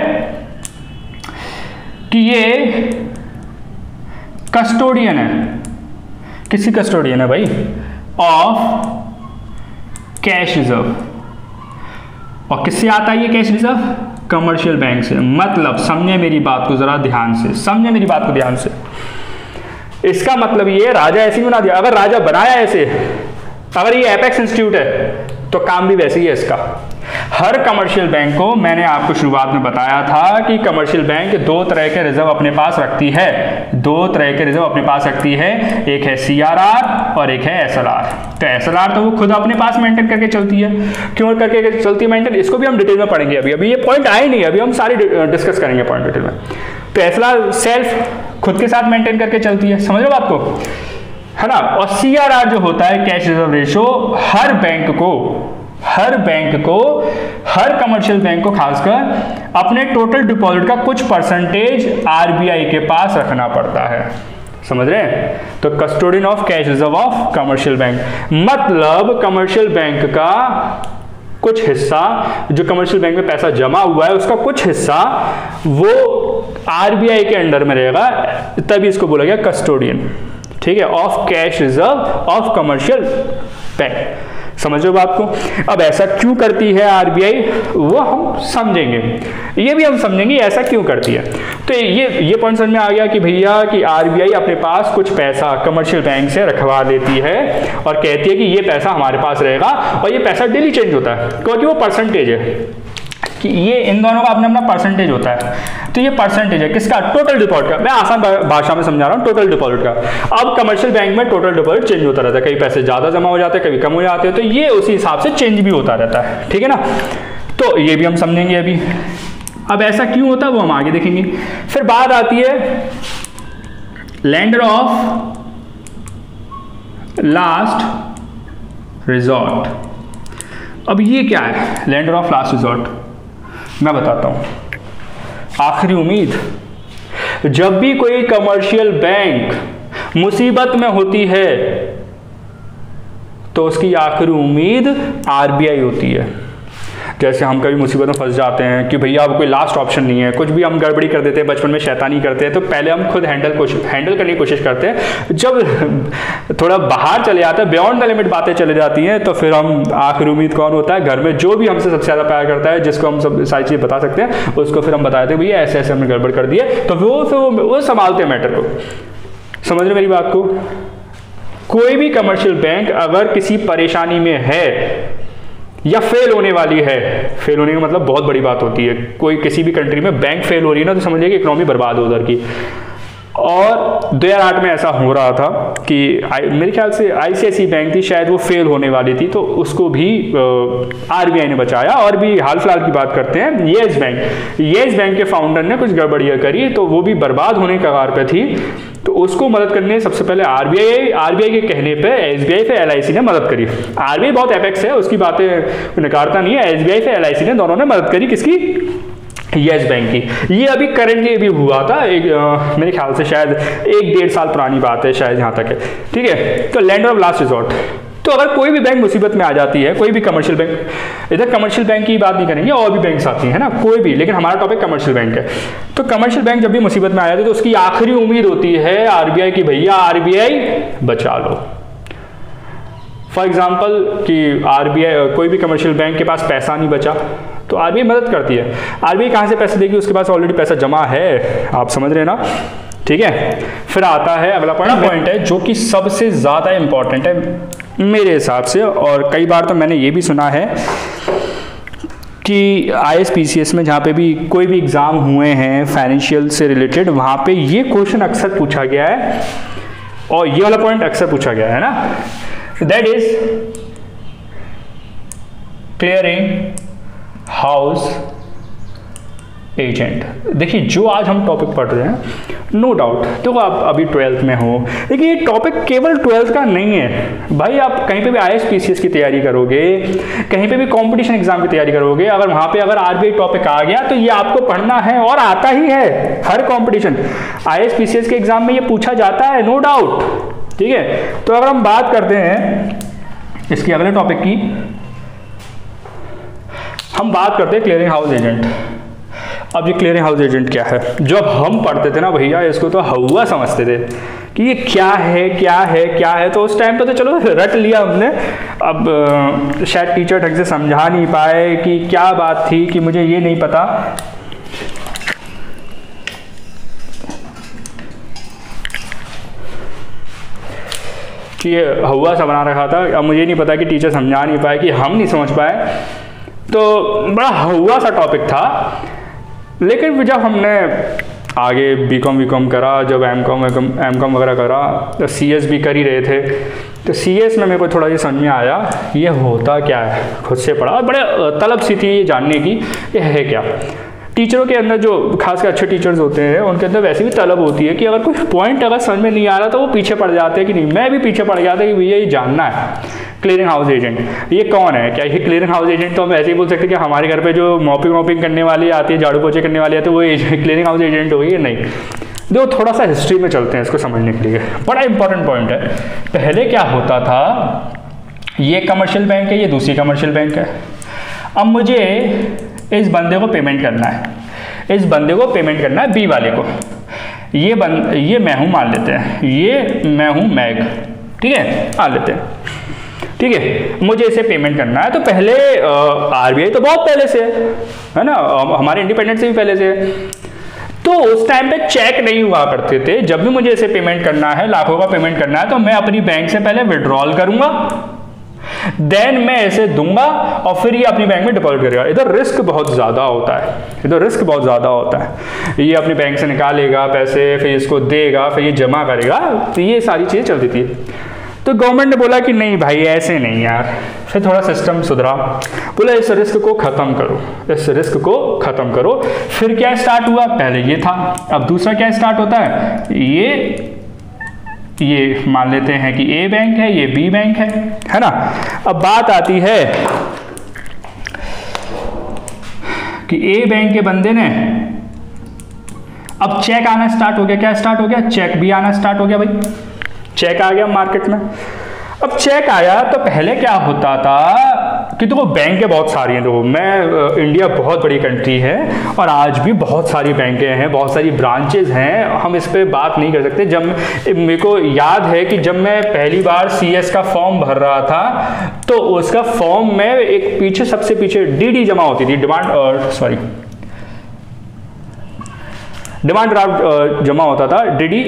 कि ये कस्टोडियन है। किसकी कस्टोडियन है भाई? Of cash reserve. और किससे आता है ये कैश रिजर्व? कमर्शियल बैंक से। मतलब समझे मेरी बात को जरा ध्यान से, समझे मेरी बात को ध्यान से। इसका मतलब ये राजा ऐसे ही बना दिया। अगर राजा बनाया ऐसे, अगर ये एपेक्स इंस्टीट्यूट है तो काम भी वैसे ही है इसका। हर कमर्शियल बैंक को, मैंने आपको शुरुआत में बताया था कि कमर्शियल बैंक दो तरह के रिजर्व अपने पास रखती है। दो तरह के रिजर्व अपने पास रखती है, एक है सीआरआर और एक है एसएलआर। तो एसएलआर तो वो खुद अपने पास मेंटेन करके चलती है। क्यों करके चलती है मेंटेन? इसको भी हम डिटेल में पढ़ेंगे। अभी ये पॉइंट आए नहीं, अभी हम सारी डिस्कस करेंगे पॉइंट डिटेल में। तो एसएलआर सेल्फ खुद के साथ मेंटेन करके चलती है, समझ लो आपको, है ना? और सीआरआर जो होता है कैश रिजर्व रेशो, हर बैंक को, हर कमर्शियल बैंक को खासकर अपने टोटल डिपॉजिट का कुछ परसेंटेज आरबीआई के पास रखना पड़ता है। समझ रहे हैं? तो custodian of cash reserve of commercial bank मतलब कमर्शियल बैंक का कुछ हिस्सा, जो कमर्शियल बैंक में पैसा जमा हुआ है उसका कुछ हिस्सा वो आरबीआई के अंडर में रहेगा, तभी इसको बोला गया कस्टोडियन। ठीक है, of cash reserve of commercial bank. समझ लो बात को? अब ऐसा क्यों करती है आरबीआई वो हम समझेंगे, ये भी हम समझेंगे ऐसा क्यों करती है। तो ये पॉइंट समझ में आ गया कि भैया कि आरबीआई अपने पास कुछ पैसा कमर्शियल बैंक से रखवा लेती है और कहती है कि ये पैसा हमारे पास रहेगा, और ये पैसा डेली चेंज होता है क्योंकि वो परसेंटेज है कि ये इन दोनों का अपना अपना परसेंटेज होता है। तो ये परसेंटेज है किसका? टोटल डिपॉजिट का। मैं आसान भाषा में समझा रहा हूँ, टोटल डिपॉजिट का। अब कमर्शियल बैंक में टोटल डिपॉजिट चेंज होता रहता है, कई पैसे ज्यादा जमा हो जाते हैं, कभी कम हो जाते हैं, तो ये उसी हिसाब से चेंज भी होता रहता है। ठीक है ना? तो ये भी हम समझेंगे अभी। अब ऐसा क्यों होता है वो हम आगे देखेंगे। फिर बात आती है लेंडर ऑफ लास्ट रिजॉर्ट। अब ये क्या है लेंडर ऑफ लास्ट रिजॉर्ट? मैं बताता हूं। आखिरी उम्मीद, जब भी कोई कमर्शियल बैंक मुसीबत में होती है तो उसकी आखिरी उम्मीद आरबीआई होती है। जैसे हम कभी मुसीबत में फंस जाते हैं कि भैया अब कोई लास्ट ऑप्शन नहीं है, कुछ भी हम गड़बड़ी कर देते हैं, बचपन में शैतानी करते हैं, तो पहले हम खुद हैंडल करने की कोशिश करते हैं। जब थोड़ा बाहर चले जाते हैं, बियॉन्ड द लिमिट बातें चले जाती हैं, तो फिर हम आखिरी उम्मीद कौन होता है? घर में जो भी हमसे सबसे ज़्यादा प्यार करता है, जिसको हम सब सारी चीज़ें बता सकते हैं, उसको फिर हम बताते हैं भैया ऐसे ऐसे हमने गड़बड़ कर दिए, तो वो संभालते हैं मैटर को। समझ रहे मेरी बात को? कोई भी कमर्शियल बैंक अगर किसी परेशानी में है या फेल होने वाली है, फेल होने का मतलब बहुत बड़ी बात होती है। कोई किसी भी कंट्री में बैंक फेल हो रही है ना तो समझिए कि इकोनॉमी बर्बाद हो उधर की। और 2008 में ऐसा हो रहा था कि मेरे ख्याल से आईसीआईसी बैंक थी शायद, वो फेल होने वाली थी, तो उसको भी आरबीआई ने बचाया। और भी हाल फिलहाल की बात करते हैं, येस बैंक के फाउंडर ने कुछ गड़बड़ियाँ करी तो वो भी बर्बाद होने के कगार पे थी, तो उसको मदद करने सबसे पहले आरबीआई के कहने पे एसबीआई पे एलआईसी ने मदद करी। आरबीआई बहुत एपेक्स है, उसकी बातें नकारता नहीं है। एसबीआई पे एलआईसी ने दोनों ने मदद करी, किसकी? येस बैंक की। ये अभी करंटली भी हुआ था, मेरे ख्याल से शायद 1-1.5 साल पुरानी बात है शायद, यहाँ तक है। ठीक है, तो लैंडर ऑफ लास्ट रिजॉर्ट तो अगर कोई भी बैंक मुसीबत में आ जाती है, कोई भी कमर्शियल बैंक, इधर कमर्शियल बैंक की बात नहीं करेंगे, और भी बैंक्स आती हैं ना, कोई भी, लेकिन हमारा टॉपिक कमर्शियल बैंक है। तो कमर्शियल बैंक जब भी मुसीबत में आ जाती है तो उसकी आखिरी उम्मीद होती है आरबीआई की, भैया आरबीआई बचा लो। फॉर एग्जाम्पल कि आरबीआई, कोई भी कमर्शियल बैंक के पास पैसा नहीं बचा तो आरबीआई मदद करती है। आरबीआई कहाँ से पैसे देगी, उसके पास ऑलरेडी पैसा जमा है, आप समझ रहे ना, ठीक है। फिर आता है अगला पॉइंट है जो कि सबसे ज़्यादा इंपॉर्टेंट है मेरे हिसाब से, और कई बार तो मैंने ये भी सुना है कि ISPCS में जहाँ पे भी कोई भी एग्ज़ाम हुए हैं फाइनेंशियल से रिलेटेड, वहाँ पे ये क्वेश्चन अक्सर पूछा गया है और ये वाला पॉइंट अक्सर पूछा गया है ना, that is clearing house agent. देखिए जो आज हम टॉपिक पढ़ रहे हैं, नो डाउट देखो आप अभी 12th में हो, लेकिन ये टॉपिक केवल 12th का नहीं है भाई। आप कहीं पे भी ISPCS की तैयारी करोगे, कहीं पे भी कंपटीशन एग्जाम की तैयारी करोगे, अगर वहाँ पे अगर आरबीआई टॉपिक आ गया तो ये आपको पढ़ना है, और आता ही है। हर कंपटीशन ISPCS के एग्जाम में ये पूछा जाता है, नो डाउट, ठीक है। तो अगर हम बात करते हैं इसके अगले टॉपिक की, हम बात करते हैं क्लियरिंग हाउस एजेंट। अब ये क्लियरिंग हाउस एजेंट क्या है, जब हम पढ़ते थे ना भैया इसको तो हवा समझते थे कि ये क्या है क्या है क्या है, तो उस टाइम पे तो चलो रट लिया हमने। अब शायद टीचर ढंग से समझा नहीं पाए कि क्या बात थी, कि मुझे ये नहीं पता। कि ये हवा सा बना रखा था, अब मुझे नहीं पता कि टीचर समझा नहीं पाए कि हम नहीं समझ पाए, तो बड़ा हवा सा टॉपिक था। लेकिन जब हमने आगे बीकॉम करा, जब एमकॉम वगैरह करा, तो CS भी कर ही रहे थे, तो CS में मेरे को थोड़ा ये समझ में आया ये होता क्या है, खुद से पढ़ा और बड़े तलब सी थी ये जानने की ये है क्या। टीचरों के अंदर जो खासकर अच्छे टीचर्स होते हैं उनके अंदर वैसे भी तलब होती है कि अगर कोई पॉइंट अगर समझ में नहीं आ रहा तो वो पीछे पड़ जाते हैं कि नहीं, मैं भी पीछे पड़ गया था कि भैया ये जानना है क्लियरिंग हाउस एजेंट ये कौन है। क्या ये क्लियरिंग हाउस एजेंट तो हम ऐसे ही बोल सकते हैं कि हमारे घर पे जो मॉपिंग करने वाली आती है, झाड़ू पोछे करने वाली आती है, वो क्लियरिंग हाउस एजेंट होगी? नहीं। देखो थोड़ा सा हिस्ट्री में चलते हैं इसको समझने के लिए, बड़ा इंपॉर्टेंट पॉइंट है। पहले क्या होता था, ये कमर्शियल बैंक है, ये दूसरी कमर्शियल बैंक है। अब मुझे इस बंदे को पेमेंट करना है, इस बंदे को पेमेंट करना है बी वाले को। ये मैं हूँ मान लेते हैं, ये मैं हूँ मैग, ठीक है, मान लेते हैं, ठीक है। मुझे इसे पेमेंट करना है, तो पहले आरबीआई तो बहुत पहले से है ना, हमारे इंडिपेंडेंस से भी पहले से, तो उस टाइम पे चेक नहीं हुआ करते थे। जब भी मुझे इसे पेमेंट करना है, लाखों का पेमेंट करना है, तो मैं अपनी बैंक से पहले विड्रॉल करूंगा, देन मैं इसे दूंगा और फिर ये अपनी बैंक में डिपॉजिट करेगा। इधर रिस्क बहुत ज़्यादा होता है, इधर रिस्क बहुत ज़्यादा होता है। ये अपनी बैंक से निकालेगा पैसे, फिर इसको देगा, फिर ये जमा करेगा, तो ये सारी चीज़ें चलती थी। तो गवर्नमेंट ने बोला कि नहीं भाई ऐसे नहीं यार, फिर थोड़ा सिस्टम सुधरा, बोला इस रिस्क को ख़त्म करो, इस रिस्क को ख़त्म करो। फिर क्या स्टार्ट हुआ, पहले ये था, अब दूसरा क्या स्टार्ट होता है, ये मान लेते हैं कि ए बैंक है, ये बी बैंक है ना। अब बात आती है कि ए बैंक के बंदे ने अब चेक आना स्टार्ट हो गया। क्या स्टार्ट हो गया, चेक भी आना स्टार्ट हो गया भाई, चेक आ गया मार्केट में। अब चेक आया तो पहले क्या होता था कि देखो बैंकें बहुत सारी हैं, देखो मैं इंडिया बहुत बड़ी कंट्री है और आज भी बहुत सारी बैंकें हैं, बहुत सारी ब्रांचेज हैं, हम इस पे बात नहीं कर सकते। जब मेरे को याद है कि जब मैं पहली बार CS का फॉर्म भर रहा था तो उसका फॉर्म में एक पीछे सबसे पीछे DD जमा होती थी, डिमांड ड्राफ्ट जमा होता था, DD।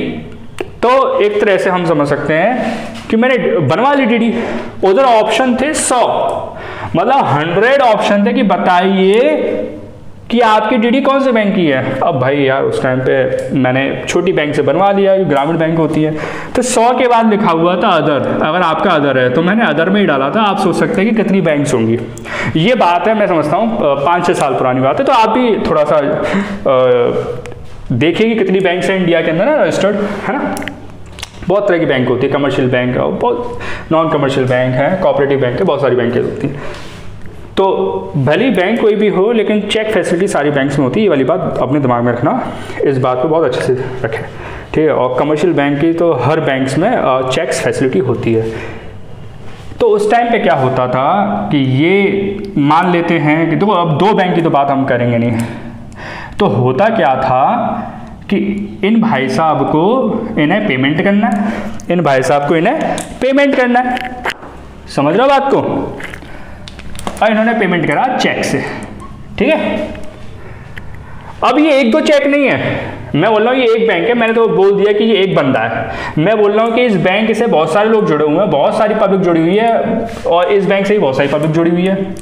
तो एक तरह से हम समझ सकते हैं कि मैंने बनवा ली DD। उधर ऑप्शन थे 100, मतलब 100 ऑप्शन थे कि बताइए कि आपकी DD कौन से बैंक की है। अब भाई यार उस टाइम पे मैंने छोटी बैंक से बनवा लिया, ग्रामीण बैंक होती है, तो 100 के बाद लिखा हुआ था अदर। अगर आपका अदर है तो मैंने अदर में ही डाला था। आप सोच सकते हैं कि कितनी बैंक्स होंगी। ये बात है, मैं समझता हूँ 5-6 साल पुरानी बात है, तो आप भी थोड़ा सा देखिए कि कितनी बैंक्स हैं इंडिया के अंदर ना रजिस्टर्ड, है ना। बहुत तरह की बैंक होती है, कमर्शियल बैंक, बहुत नॉन कमर्शियल बैंक है, कोऑपरेटिव बैंक है, बहुत सारी बैंकें होती हैं। तो भले ही बैंक कोई भी हो, लेकिन चेक फैसिलिटी सारी बैंक्स में होती है। ये वाली बात अपने दिमाग में रखना, इस बात को बहुत अच्छे से रखें, ठीक है। और कमर्शियल बैंक की तो हर बैंक्स में चेक्स फैसिलिटी होती है। तो उस टाइम पे क्या होता था कि ये मान लेते हैं कि देखो अब दो बैंक की तो बात हम करेंगे नहीं, तो होता क्या था कि इन भाई साहब को इन्हें पेमेंट करना है, इन भाई साहब को इन्हें पेमेंट करना है, समझ रहे हो बात को, और इन्होंने पेमेंट करा चेक से, ठीक है। अब ये एक दो चेक नहीं है, मैं बोल रहा हूँ ये एक बैंक है, मैंने तो बोल दिया कि ये एक बंदा है। मैं बोल रहा हूँ कि इस बैंक से बहुत सारे लोग जुड़े हुए हैं, बहुत सारी पब्लिक जुड़ी हुई है, और इस बैंक से ही बहुत सारी पब्लिक जुड़ी हुई है।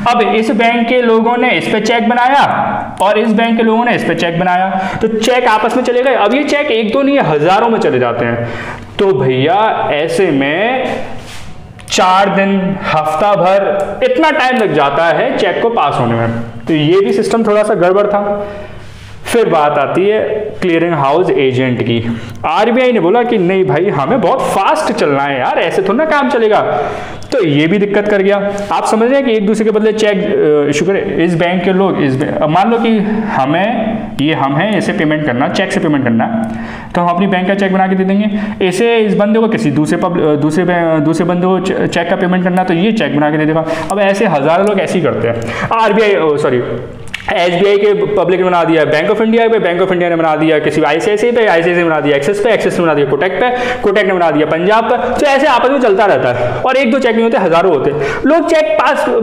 अब इस बैंक के लोगों ने इस पे चेक बनाया और इस बैंक के लोगों ने इस पे चेक बनाया, तो चेक आपस में चले गए। अब ये चेक एक दो नहीं है, हजारों में चले जाते हैं। तो भैया ऐसे में 4 दिन, हफ्ता भर, इतना टाइम लग जाता है चेक को पास होने में। तो ये भी सिस्टम थोड़ा सा गड़बड़ था। फिर बात आती है क्लियरिंग हाउस एजेंट की। आरबीआई ने बोला कि नहीं भाई, हमें बहुत फास्ट चलना है यार, ऐसे थोड़ा ना काम चलेगा। तो ये भी दिक्कत कर गया। आप समझ रहे हैं कि एक दूसरे के बदले चेक इशू करें, इस बैंक के लोग मान लो कि हम हैं इसे पेमेंट करना, चेक से पेमेंट करना, तो हम अपनी बैंक का चेक बना के दे देंगे। इसे इस बंदे को किसी दूसरे बंदे को चेक का पेमेंट करना, तो ये चेक बना के दे देगा। अब ऐसे हजारों लोग ऐसे ही करते हैं। एसबीआई के पब्लिक ने बना दिया, बैंक ऑफ इंडिया पे बैंक ऑफ इंडिया ने बना दिया, किसी आईसीआईसीआई पे आईसीआईसीआई बना दिया, एक्सिस पे एक्सिस ने बना दिया, कोटक ने बना दिया, पंजाब पर। तो ऐसे आपस में चलता रहता है, और एक दो चेक नहीं होते, हजारों होते। लोग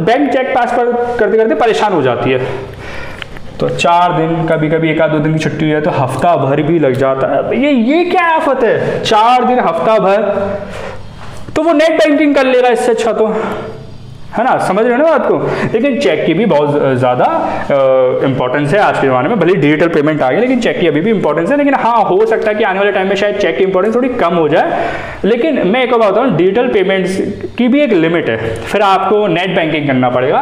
बैंक चेक पास करते करते परेशान हो जाती है। तो 4 दिन, कभी कभी 1-2 दिन की छुट्टी है तो हफ्ता भर भी लग जाता है। ये क्या आफत है, 4 दिन हफ्ता भर। तो वो नेट बैंकिंग कर लेगा इससे अच्छा, तो है ना, समझ रहे हो ना बात को। लेकिन चेक की भी बहुत ज़्यादा इंपॉर्टेंस है आज के ज़माने में। भले डिजिटल पेमेंट आ गया, लेकिन चेक की अभी भी इंपॉर्टेंस है। लेकिन हाँ, हो सकता है कि आने वाले टाइम में शायद चेक की इंपॉर्टेंस थोड़ी कम हो जाए। लेकिन मैं एक बात बताऊँ, डिजिटल पेमेंट्स की भी एक लिमिट है, फिर आपको नेट बैंकिंग करना पड़ेगा।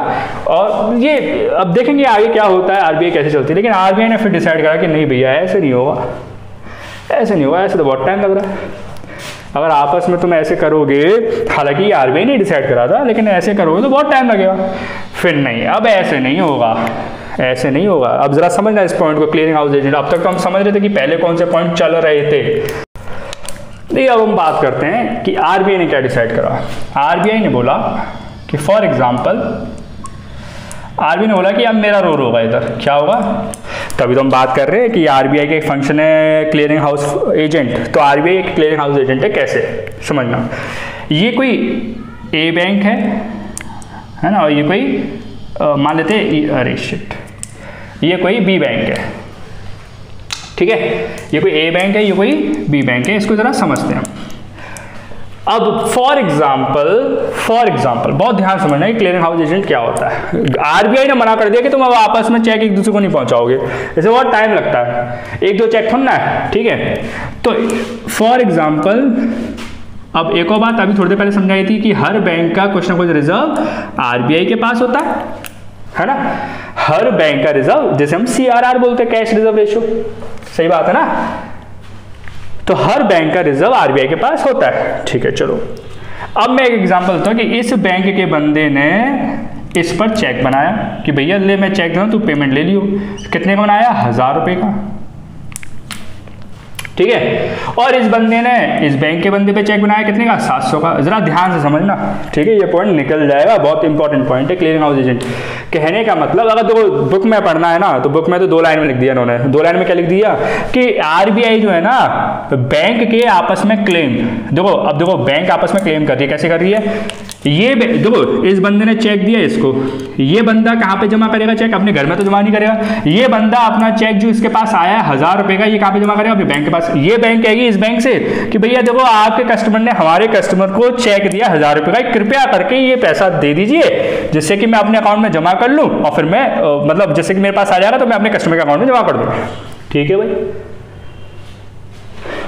और ये अब देखेंगे आगे क्या होता है, आरबीआई कैसे चलती है। लेकिन आरबीआई ने फिर डिसाइड करा कि नहीं भैया, ऐसे नहीं होगा, ऐसे नहीं होगा, ऐसे तो बहुत टाइम लग रहा है। अगर आपस में तुम ऐसे करोगे, हालांकि आरबीआई ने डिसाइड करा था, लेकिन ऐसे करोगे तो बहुत टाइम लगेगा। फिर नहीं, अब ऐसे नहीं होगा, ऐसे नहीं होगा। अब जरा समझना इस पॉइंट को, क्लियरिंग हाउस एजेंट। अब तक तो हम समझ रहे थे कि पहले कौन से पॉइंट चल रहे थे। नहीं, अब हम बात करते हैं कि आरबीआई ने क्या डिसाइड करा। आरबीआई ने बोला कि फॉर एग्जाम्पल, आरबीआई ने बोला कि अब मेरा रोल होगा इधर, क्या होगा। तभी तो हम बात कर रहे हैं कि आरबीआई का एक फंक्शन है क्लियरिंग हाउस एजेंट। तो आरबीआई एक क्लियरिंग हाउस एजेंट है, कैसे समझना। ये कोई ए बैंक है ना, और ये कोई मान लेते हैं, अरे शिट, ये कोई बी बैंक है, ठीक है। ये कोई ए बैंक है, ये कोई बी बैंक है। इसको जरा समझते हैं। अब फॉर एग्जाम्पल बहुत ध्यान समझना है क्लियरिंग हाउस एजेंट क्या होता है। आरबीआई ने मना कर दिया कि तुम अब आपस में चेक एक दूसरे को नहीं पहुंचाओगे, इससे बहुत टाइम लगता है, एक दो चेक थोड़ा है, ठीक है। तो फॉर एग्जाम्पल, अब एक और बात अभी थोड़ी देर पहले समझाई थी कि हर बैंक का कुछ ना कुछ रिजर्व आरबीआई के पास होता है ना। हर बैंक का रिजर्व, जैसे हम CRR बोलते हैं, कैश रिजर्व रेशियो, सही बात है ना। तो हर बैंक का रिजर्व आरबीआई के पास होता है, ठीक है। चलो अब मैं एक एग्जांपल देता हूं कि इस बैंक के बंदे ने इस पर चेक बनाया कि भैया ले मैं चेक दूं, तू पेमेंट ले लियो। कितने का बनाया, 1000 रुपए का, ठीक है। और इस बंदे ने इस बैंक के बंदे पे चेक बनाया कितने का, 700 का। जरा ध्यान से समझना, ठीक है, ये पॉइंट निकल जाएगा, बहुत इंपॉर्टेंट पॉइंट है क्लियरिंग हाउस एजेंट। कहने का मतलब, अगर तो बुक में पढ़ना है ना, तो बुक में तो 2 लाइन में लिख दिया इन्होंने। 2 लाइन में क्या लिख दिया कि आरबीआई जो है ना, बैंक के आपस में क्लेम, देखो अब देखो बैंक आपस में क्लेम कर रही है, कैसे कर रही है। ये देखो, इस बंदे ने चेक दिया इसको, ये बंदा कहाँ पे जमा करेगा चेक, अपने घर में तो जमा नहीं करेगा। ये बंदा अपना चेक जो इसके पास आया है 1000 रुपए का, ये कहाँ पे जमा करेगा, अपने बैंक के पास। ये बैंक कहेगी इस बैंक से कि भैया देखो, आपके कस्टमर ने हमारे कस्टमर को चेक दिया 1000 रुपए का, कृपया करके ये पैसा दे दीजिए, जिससे कि मैं अपने अकाउंट में जमा कर लूं, और फिर मैं मतलब जैसे कि मेरे पास आ जाएगा तो मैं अपने कस्टमर के अकाउंट में जमा कर दूंगा, ठीक है भाई,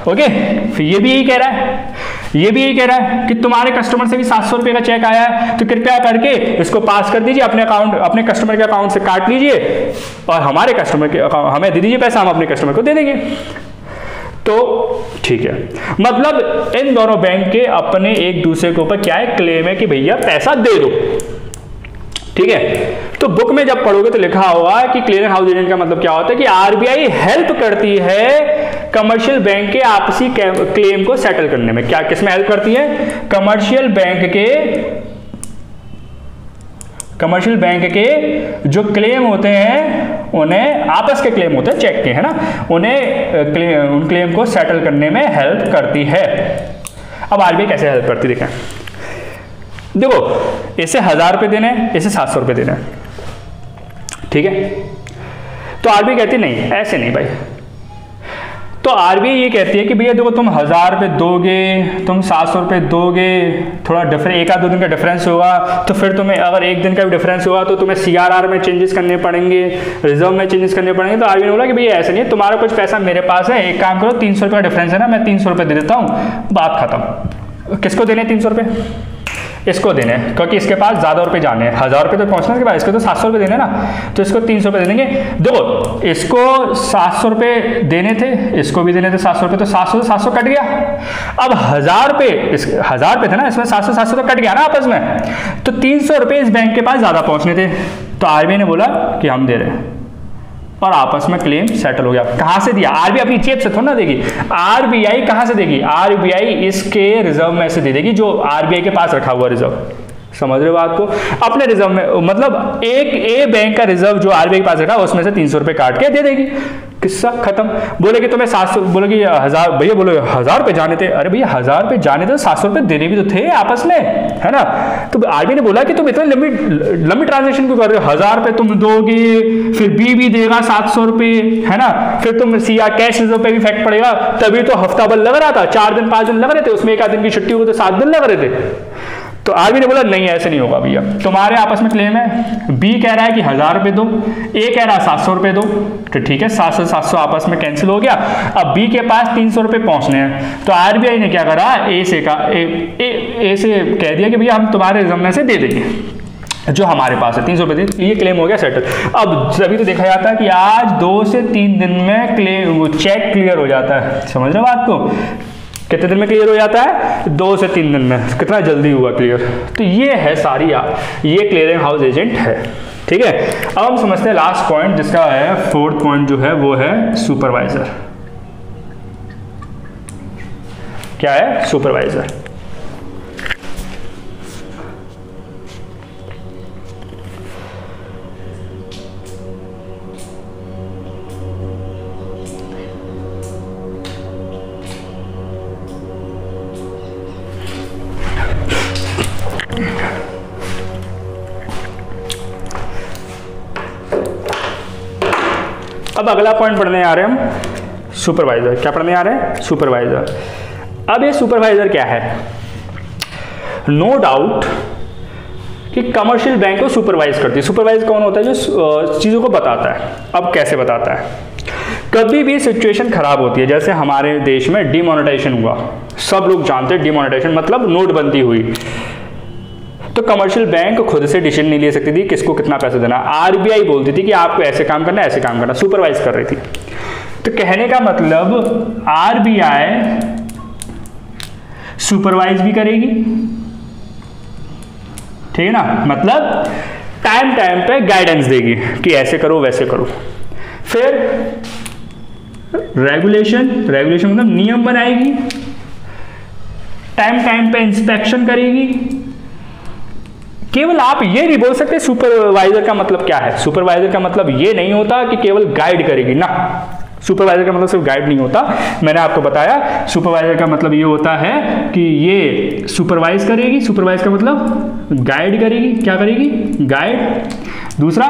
ओके। फिर ये भी यही कह रहा है, कि तुम्हारे कस्टमर से भी 700 रुपए का चेक आया है, तो कृपया करके इसको पास कर दीजिए अपने कस्टमर के अकाउंट से काट लीजिए, और हमारे कस्टमर के अकाउंट हमें दे दीजिए पैसा, हम अपने कस्टमर को दे देंगे। तो ठीक है, मतलब इन दोनों बैंक के अपने एक दूसरे के ऊपर क्या है, क्लेम है कि भैया पैसा दे दो, ठीक है। तो बुक में जब पढ़ोगे तो लिखा हुआ है कि क्लियरिंग हाउस एजेंट का मतलब क्या होता है कि आरबीआई हेल्प करती है कमर्शियल बैंक के आपसी क्लेम को सेटल करने में। क्या किसमें हेल्प करती है? कमर्शियल बैंक के जो क्लेम होते हैं, उन्हें आपस के क्लेम होते हैं चेक के, है ना, उन्हें उन क्लेम को सेटल करने में हेल्प करती है। अब आरबीआई कैसे हेल्प करती है देखें। देखो इसे 1000 रुपये देने हैं, इसे 700 रुपये देने हैं, ठीक है। तो आरबीआई कहती नहीं, ऐसे नहीं भाई। तो आरबीआई ये कहती है कि भैया देखो तुम 1000 रुपये दोगे, तुम 700 रुपये दोगे, थोड़ा डिफरेंस, 1-2 दिन का डिफरेंस होगा, तो फिर तुम्हें अगर एक दिन का भी डिफरेंस होगा तो तुम्हें सीआरआर में चेंजेस करने पड़ेंगे, रिजर्व में चेंजेस करने पड़ेंगे। तो आरबीआई ने बोला कि भैया ऐसा नहीं है, तुम्हारा कुछ पैसा मेरे पास है, एक काम करो 300 रुपये का डिफरेंस है ना, मैं 300 रुपये दे देता हूँ, बात खत्म। किसको देने 300 रुपये? इसको देने, क्योंकि इसके पास ज़्यादा रुपए जाने हैं, 1000 रुपये तो पहुँचने के बाद इसको तो 700 रुपये देने ना, तो इसको 300 रुपये देंगे। देखो इसको 700 रुपये देने थे, इसको भी देने थे 700 रुपये, तो 700 से 700 कट गया। अब 1000 रुपये, 1000 रुपये थे ना, इसमें 700 तो कट गया ना आपस में, तो 300 रुपये इस बैंक के पास ज़्यादा पहुँचने थे। तो आरबीआई ने बोला कि हम दे रहे हैं, और आपस में क्लेम सेटल हो गया। कहां से दिया? आरबीआई अपनी जेब से थोड़ा ना देगी। आरबीआई कहां से देगी? आरबीआई इसके रिजर्व में से दे देगी, जो आरबीआई के पास रखा हुआ रिजर्व। समझ रहे हो बात को? अपने रिजर्व में, मतलब एक ए बैंक का रिजर्व जो आरबीआई के पास रखा, उसमें से 300 रुपये काट के दे देगी। किस्सा खत्म। बोले कि तुम्हें 700, बोले कि 1000, भैया बोले 1000 रुपये जाने थे। अरे भैया 1000 रुपये जाने थे, 700 रुपये देने भी तो थे आपस में, है ना। तो आरबीआई ने बोला कि तुम इतना लंबी ट्रांजेक्शन क्यों कर रहे हो? 1000 रुपये तुम दोगे, फिर बी भी देगा 700 रुपये, है ना, फिर तुम कैश रिजर्व पे भी इफेक्ट पड़ेगा। तभी तो हफ्ता भर लग रहा था, 4 दिन 5 दिन लग रहे थे, उसमें 1 दिन की छुट्टी हो तो 7 दिन लग रहे थे। तो आरबीआई ने बोला नहीं ऐसे नहीं होगा भैया, तुम्हारे आपस में क्लेम है, बी कह रहा है कि 1000 रुपये दो, ए कह रहा है 700 रुपये दो, तो ठीक है 700 आपस में कैंसिल हो गया। अब बी के पास 300 रुपये पहुंचने हैं, तो आरबीआई ने क्या करा, ए से कह दिया कि भैया हम तुम्हारे रिजर्व में से दे देंगे जो हमारे पास है 300 रुपये, ये क्लेम हो गया सेटल। अब तभी तो देखा जाता है कि आज 2 से 3 दिन में क्लेम चेक क्लियर हो जाता है। समझ रहे हो बात को? कितने दिन में क्लियर हो जाता है? 2 से 3 दिन में। कितना जल्दी हुआ क्लियर। तो ये है सारी, ये क्लियरिंग हाउस एजेंट है, ठीक है। अब हम समझते हैं लास्ट पॉइंट, जिसका है 4th पॉइंट जो है वो है सुपरवाइजर। क्या है? सुपरवाइजर। अब अगला पॉइंट पढ़ने आ रहे हैं हम, सुपरवाइजर। क्या पढ़ने आ रहे हैं? सुपरवाइजर। अब ये सुपरवाइजर क्या है? नो डाउट कि कमर्शियल बैंक को सुपरवाइज करती है। सुपरवाइज कौन होता है? जो चीज़ों को बताता है। अब कैसे बताता है? कभी भी सिचुएशन खराब होती है, जैसे हमारे देश में डिमोनेटाइजेशन हुआ, सब लोग जानते हैं डिमोनेटाइजेशन मतलब नोटबंदी हुई, तो कमर्शियल बैंक खुद से डिसीजन नहीं ले सकती थी किसको कितना पैसा देना। आरबीआई बोलती थी कि आपको ऐसे काम करना, ऐसे काम करना, सुपरवाइज कर रही थी। तो कहने का मतलब आरबीआई सुपरवाइज भी करेगी, ठीक है ना, मतलब टाइम टाइम पे गाइडेंस देगी कि ऐसे करो वैसे करो। फिर रेगुलेशन मतलब नियम बनाएगी, टाइम टाइम पे इंस्पेक्शन करेगी। केवल आप ये नहीं बोल सकते सुपरवाइजर का मतलब क्या है। सुपरवाइजर का मतलब ये नहीं होता कि केवल गाइड करेगी ना, सुपरवाइजर का मतलब सिर्फ गाइड नहीं होता। मैंने आपको बताया सुपरवाइजर का मतलब ये होता है कि ये सुपरवाइज करेगी, सुपरवाइज का मतलब गाइड करेगी। क्या करेगी? गाइड। दूसरा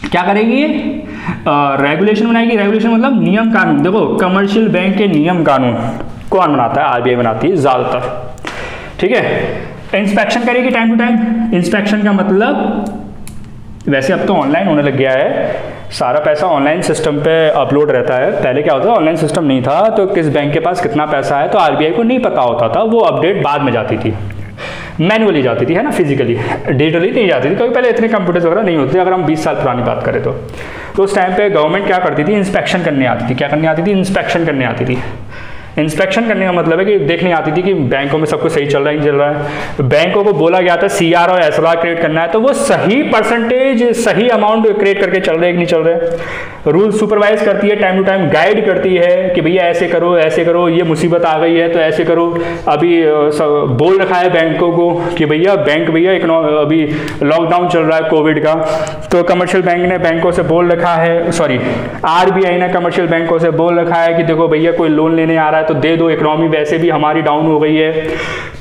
क्या करेगी? ये रेगुलेशन बनाएगी। रेगुलेशन मतलब नियम कानून। देखो कमर्शियल बैंक के नियम कानून कौन बनाता है? आरबीआई बनाती है ज्यादातर, ठीक है। इंस्पेक्शन करेगी टाइम टू टाइम। इंस्पेक्शन का मतलब वैसे अब तो ऑनलाइन होने लग गया है, सारा पैसा ऑनलाइन सिस्टम पे अपलोड रहता है। पहले क्या होता था, ऑनलाइन सिस्टम नहीं था, तो किस बैंक के पास कितना पैसा है तो आरबीआई को नहीं पता होता था, वो अपडेट बाद में जाती थी, मैनुअली जाती थी, है ना, फिजिकली, डिजिटली नहीं जाती थी, क्योंकि पहले इतने कंप्यूटर्स वगैरह नहीं होते। अगर हम 20 साल पुरानी बात करें तो उस टाइम पे गवर्नमेंट क्या करती थी? इंस्पेक्शन करने आती थी। क्या करने आती थी? इंस्पेक्शन करने आती थी। इंस्पेक्शन करने का मतलब है कि देखने आती थी कि बैंकों में सब कुछ सही चल रहा है, नहीं चल रहा है। बैंकों को बोला गया था CR और SLR क्रिएट करना है, तो वो सही परसेंटेज, सही अमाउंट क्रिएट करके चल रहे हैं कि नहीं चल रहे। रूल सुपरवाइज करती है, टाइम टू टाइम गाइड करती है कि भैया ऐसे करो, ये मुसीबत आ गई है तो ऐसे करो। अभी बोल रखा है बैंकों को कि भैया अभी लॉकडाउन चल रहा है कोविड का, तो कमर्शियल बैंक ने बैंकों से बोल रखा है, सॉरी RBI ने कमर्शियल बैंकों से बोल रखा है कि देखो भैया कोई लोन लेने आ रहा है तो दे दो, इकोनॉमी वैसे भी हमारी डाउन हो गई है,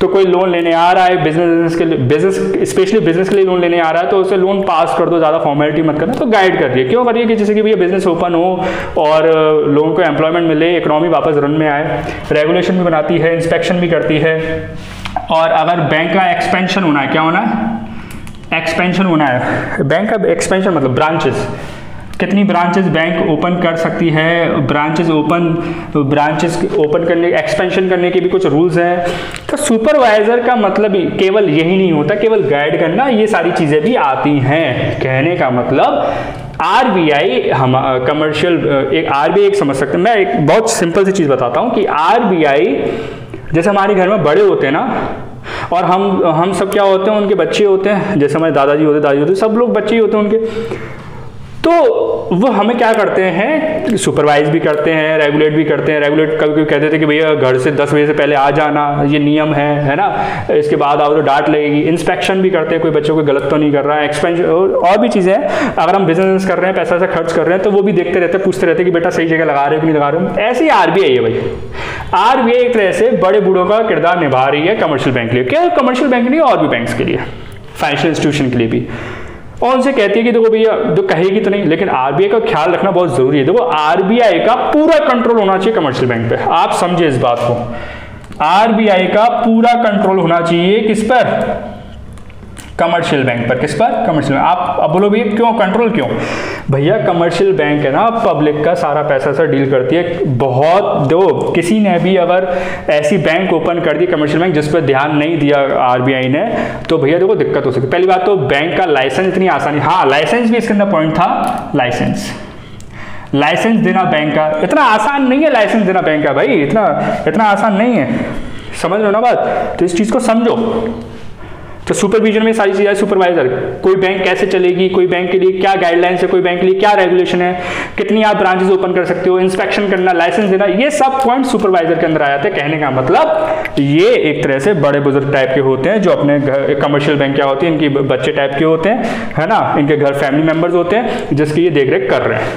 तो कोई लोन लेने आ रहा है बिजनेस स्पेशली बिजनेस के लिए लोन लेने आ रहा है तो उसे लोन पास कर दो, ज़्यादा फॉर्मेलिटी मत करना। तो गाइड कर रही है, क्यों कर रही है कि जैसे कि भैया बिजनेस ओपन हो और लोगों को एम्प्लॉयमेंट मिले, इकोनॉमी वापस रन में आए। रेगुलेशन भी बनाती है, इंस्पेक्शन भी करती है। और अगर बैंक का एक्सपेंशन होना है, क्या होना है, एक्सपेंशन होना है, बैंक का एक्सपेंशन मतलब ब्रांचेस, कितनी ब्रांचेस बैंक ओपन कर सकती है, ब्रांचेस ओपन करने, एक्सपेंशन करने के भी कुछ रूल्स हैं। तो सुपरवाइजर का मतलब केवल यही नहीं होता, केवल गाइड करना, ये सारी चीज़ें भी आती हैं। कहने का मतलब RBI हम कमर्शियल एक RBI एक समझ सकते हैं। मैं एक बहुत सिंपल सी चीज़ बताता हूँ कि RBI जैसे हमारे घर में बड़े होते हैं ना, और हम सब क्या होते हैं, उनके बच्चे होते हैं, जैसे हमारे दादाजी होते, दादी होते, सब लोग बच्चे ही होते हैं उनके। तो वो हमें क्या करते हैं, सुपरवाइज भी करते हैं, रेगुलेट भी करते हैं। रेगुलेट कभी कहते थे कि भैया घर से 10 बजे से पहले आ जाना, ये नियम है ना, इसके बाद आओ तो डांट लगेगी। इंस्पेक्शन भी करते हैं, कोई बच्चों को गलत तो नहीं कर रहा है। एक्सपेंशन और भी चीज़ें हैं, अगर हम बिजनेस कर रहे हैं, पैसा खर्च कर रहे हैं, तो वो भी देखते रहते हैं, पूछते रहते हैं कि बेटा सही जगह लगा रहे हो कि नहीं लगा रहे हो। ऐसे ही RBI है भाई, RBI एक तरह से बड़े बूढ़ों का किरदार निभा रही है कमर्शियल बैंक के लिए, क्या कमर्शियल बैंक नहीं और भी बैंक्स के लिए, फाइनेंशियल इंस्टीट्यूशन के लिए भी। और उनसे कहती है कि देखो भैया, तो कहेगी तो नहीं, लेकिन RBI का ख्याल रखना बहुत जरूरी है। देखो RBI का पूरा कंट्रोल होना चाहिए कमर्शियल बैंक पे, आप समझे इस बात को। RBI का पूरा कंट्रोल होना चाहिए किस पर, कमर्शियल बैंक पर। किस पर, कमर्शियल। आप अब बोलो भैया क्यों कंट्रोल, क्यों भैया, कमर्शियल बैंक है ना, पब्लिक का सारा पैसा से डील करती है। बहुत दो किसी ने भी अगर ऐसी बैंक ओपन कर दी कमर्शियल बैंक जिस पर ध्यान नहीं दिया RBI ने, तो भैया देखो दिक्कत हो सकती है। पहली बात तो बैंक का लाइसेंस इतनी आसानी, हाँ लाइसेंस भी इसके अंदर पॉइंट था, लाइसेंस देना बैंक का इतना आसान नहीं है, लाइसेंस देना बैंक का भाई इतना आसान नहीं है, समझ लो ना बात। तो इस चीज़ को समझो। तो सुपरविजन में सारी चीज़ें, सुपरवाइजर, कोई बैंक कैसे चलेगी, कोई बैंक के लिए क्या गाइडलाइंस है, कोई बैंक के लिए क्या रेगुलेशन है, कितनी आप ब्रांचेस ओपन कर सकते हो, इंस्पेक्शन करना, लाइसेंस देना, ये सब पॉइंट सुपरवाइजर के अंदर आ जाते हैं। कहने का मतलब ये एक तरह से बड़े बुजुर्ग टाइप के होते हैं, जो अपने घर, कमर्शियल बैंक क्या होती है, इनकी बच्चे टाइप के होते हैं, है ना, इनके घर फैमिली मेंबर्स होते हैं जिसकी ये देख रेख कर रहे हैं।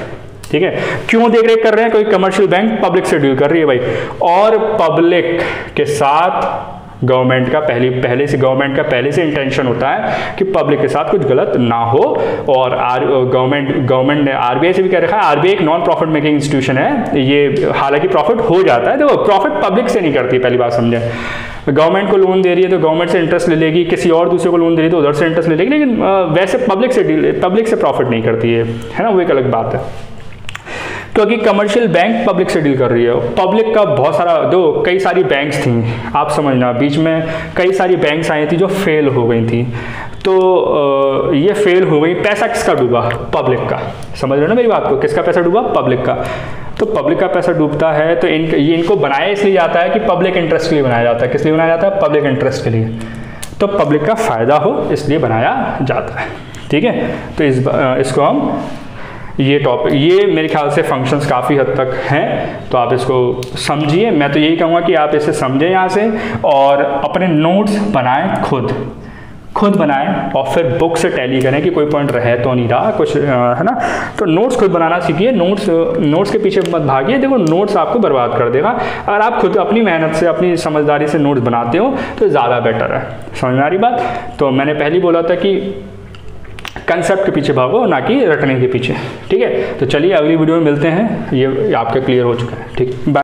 ठीक है, क्यों देख रेख कर रहे हैं, कोई कमर्शियल बैंक पब्लिक से डील कर रही है भाई, और पब्लिक के साथ गवर्नमेंट का पहले से इंटेंशन होता है कि पब्लिक के साथ कुछ गलत ना हो। और गवर्नमेंट ने RBI से भी कह रखा है, RBI एक नॉन प्रॉफिट मेकिंग इंस्टीट्यूशन है, ये हालांकि प्रॉफिट हो जाता है, देखो प्रॉफिट पब्लिक से नहीं करती, पहली बात समझे। गवर्नमेंट को लोन दे रही है तो गवर्नमेंट से इंटरेस्ट ले लेगी, किसी और दूसरे को लोन दे रही है तो उधर से इंटरेस्ट ले लेगी, लेकिन वैसे पब्लिक से प्रॉफिट नहीं करती है ना, वो एक अलग बात है। क्योंकि कमर्शियल बैंक पब्लिक से डील कर रही है, पब्लिक का बहुत सारा, कई सारी बैंक्स थी, आप समझना, बीच में कई सारी बैंक्स आई थी जो फेल हो गई थी। तो ये फेल हो गई, पैसा किसका डूबा, पब्लिक का, समझ रहे हो ना मेरी बात को, किसका पैसा डूबा, पब्लिक का। तो पब्लिक का पैसा डूबता है तो ये इनको बनाया इसलिए जाता है कि पब्लिक इंटरेस्ट के लिए बनाया जाता है। किस लिए बनाया जाता है, पब्लिक इंटरेस्ट के लिए, तो पब्लिक का फायदा हो इसलिए बनाया जाता है। ठीक है, तो इसको हम ये मेरे ख्याल से फंक्शंस काफ़ी हद तक हैं, तो आप इसको समझिए। मैं तो यही कहूँगा कि आप इसे समझें यहाँ से, और अपने नोट्स बनाएं, खुद बनाएं, और फिर बुक से टैली करें कि कोई पॉइंट रह तो नहीं रहा कुछ, है ना। तो नोट्स खुद बनाना सीखिए, नोट्स के पीछे मत भागिए। देखो नोट्स आपको बर्बाद कर देगा। अगर आप खुद अपनी मेहनत से, अपनी समझदारी से नोट्स बनाते हो तो ज़्यादा बेटर है। समझ में आ रही बात। तो मैंने पहले बोला था कि कंसेप्ट के पीछे भागो, ना कि रटने के पीछे। ठीक है, तो चलिए अगली वीडियो में मिलते हैं। ये आपका क्लियर हो चुका है। ठीक, बाय।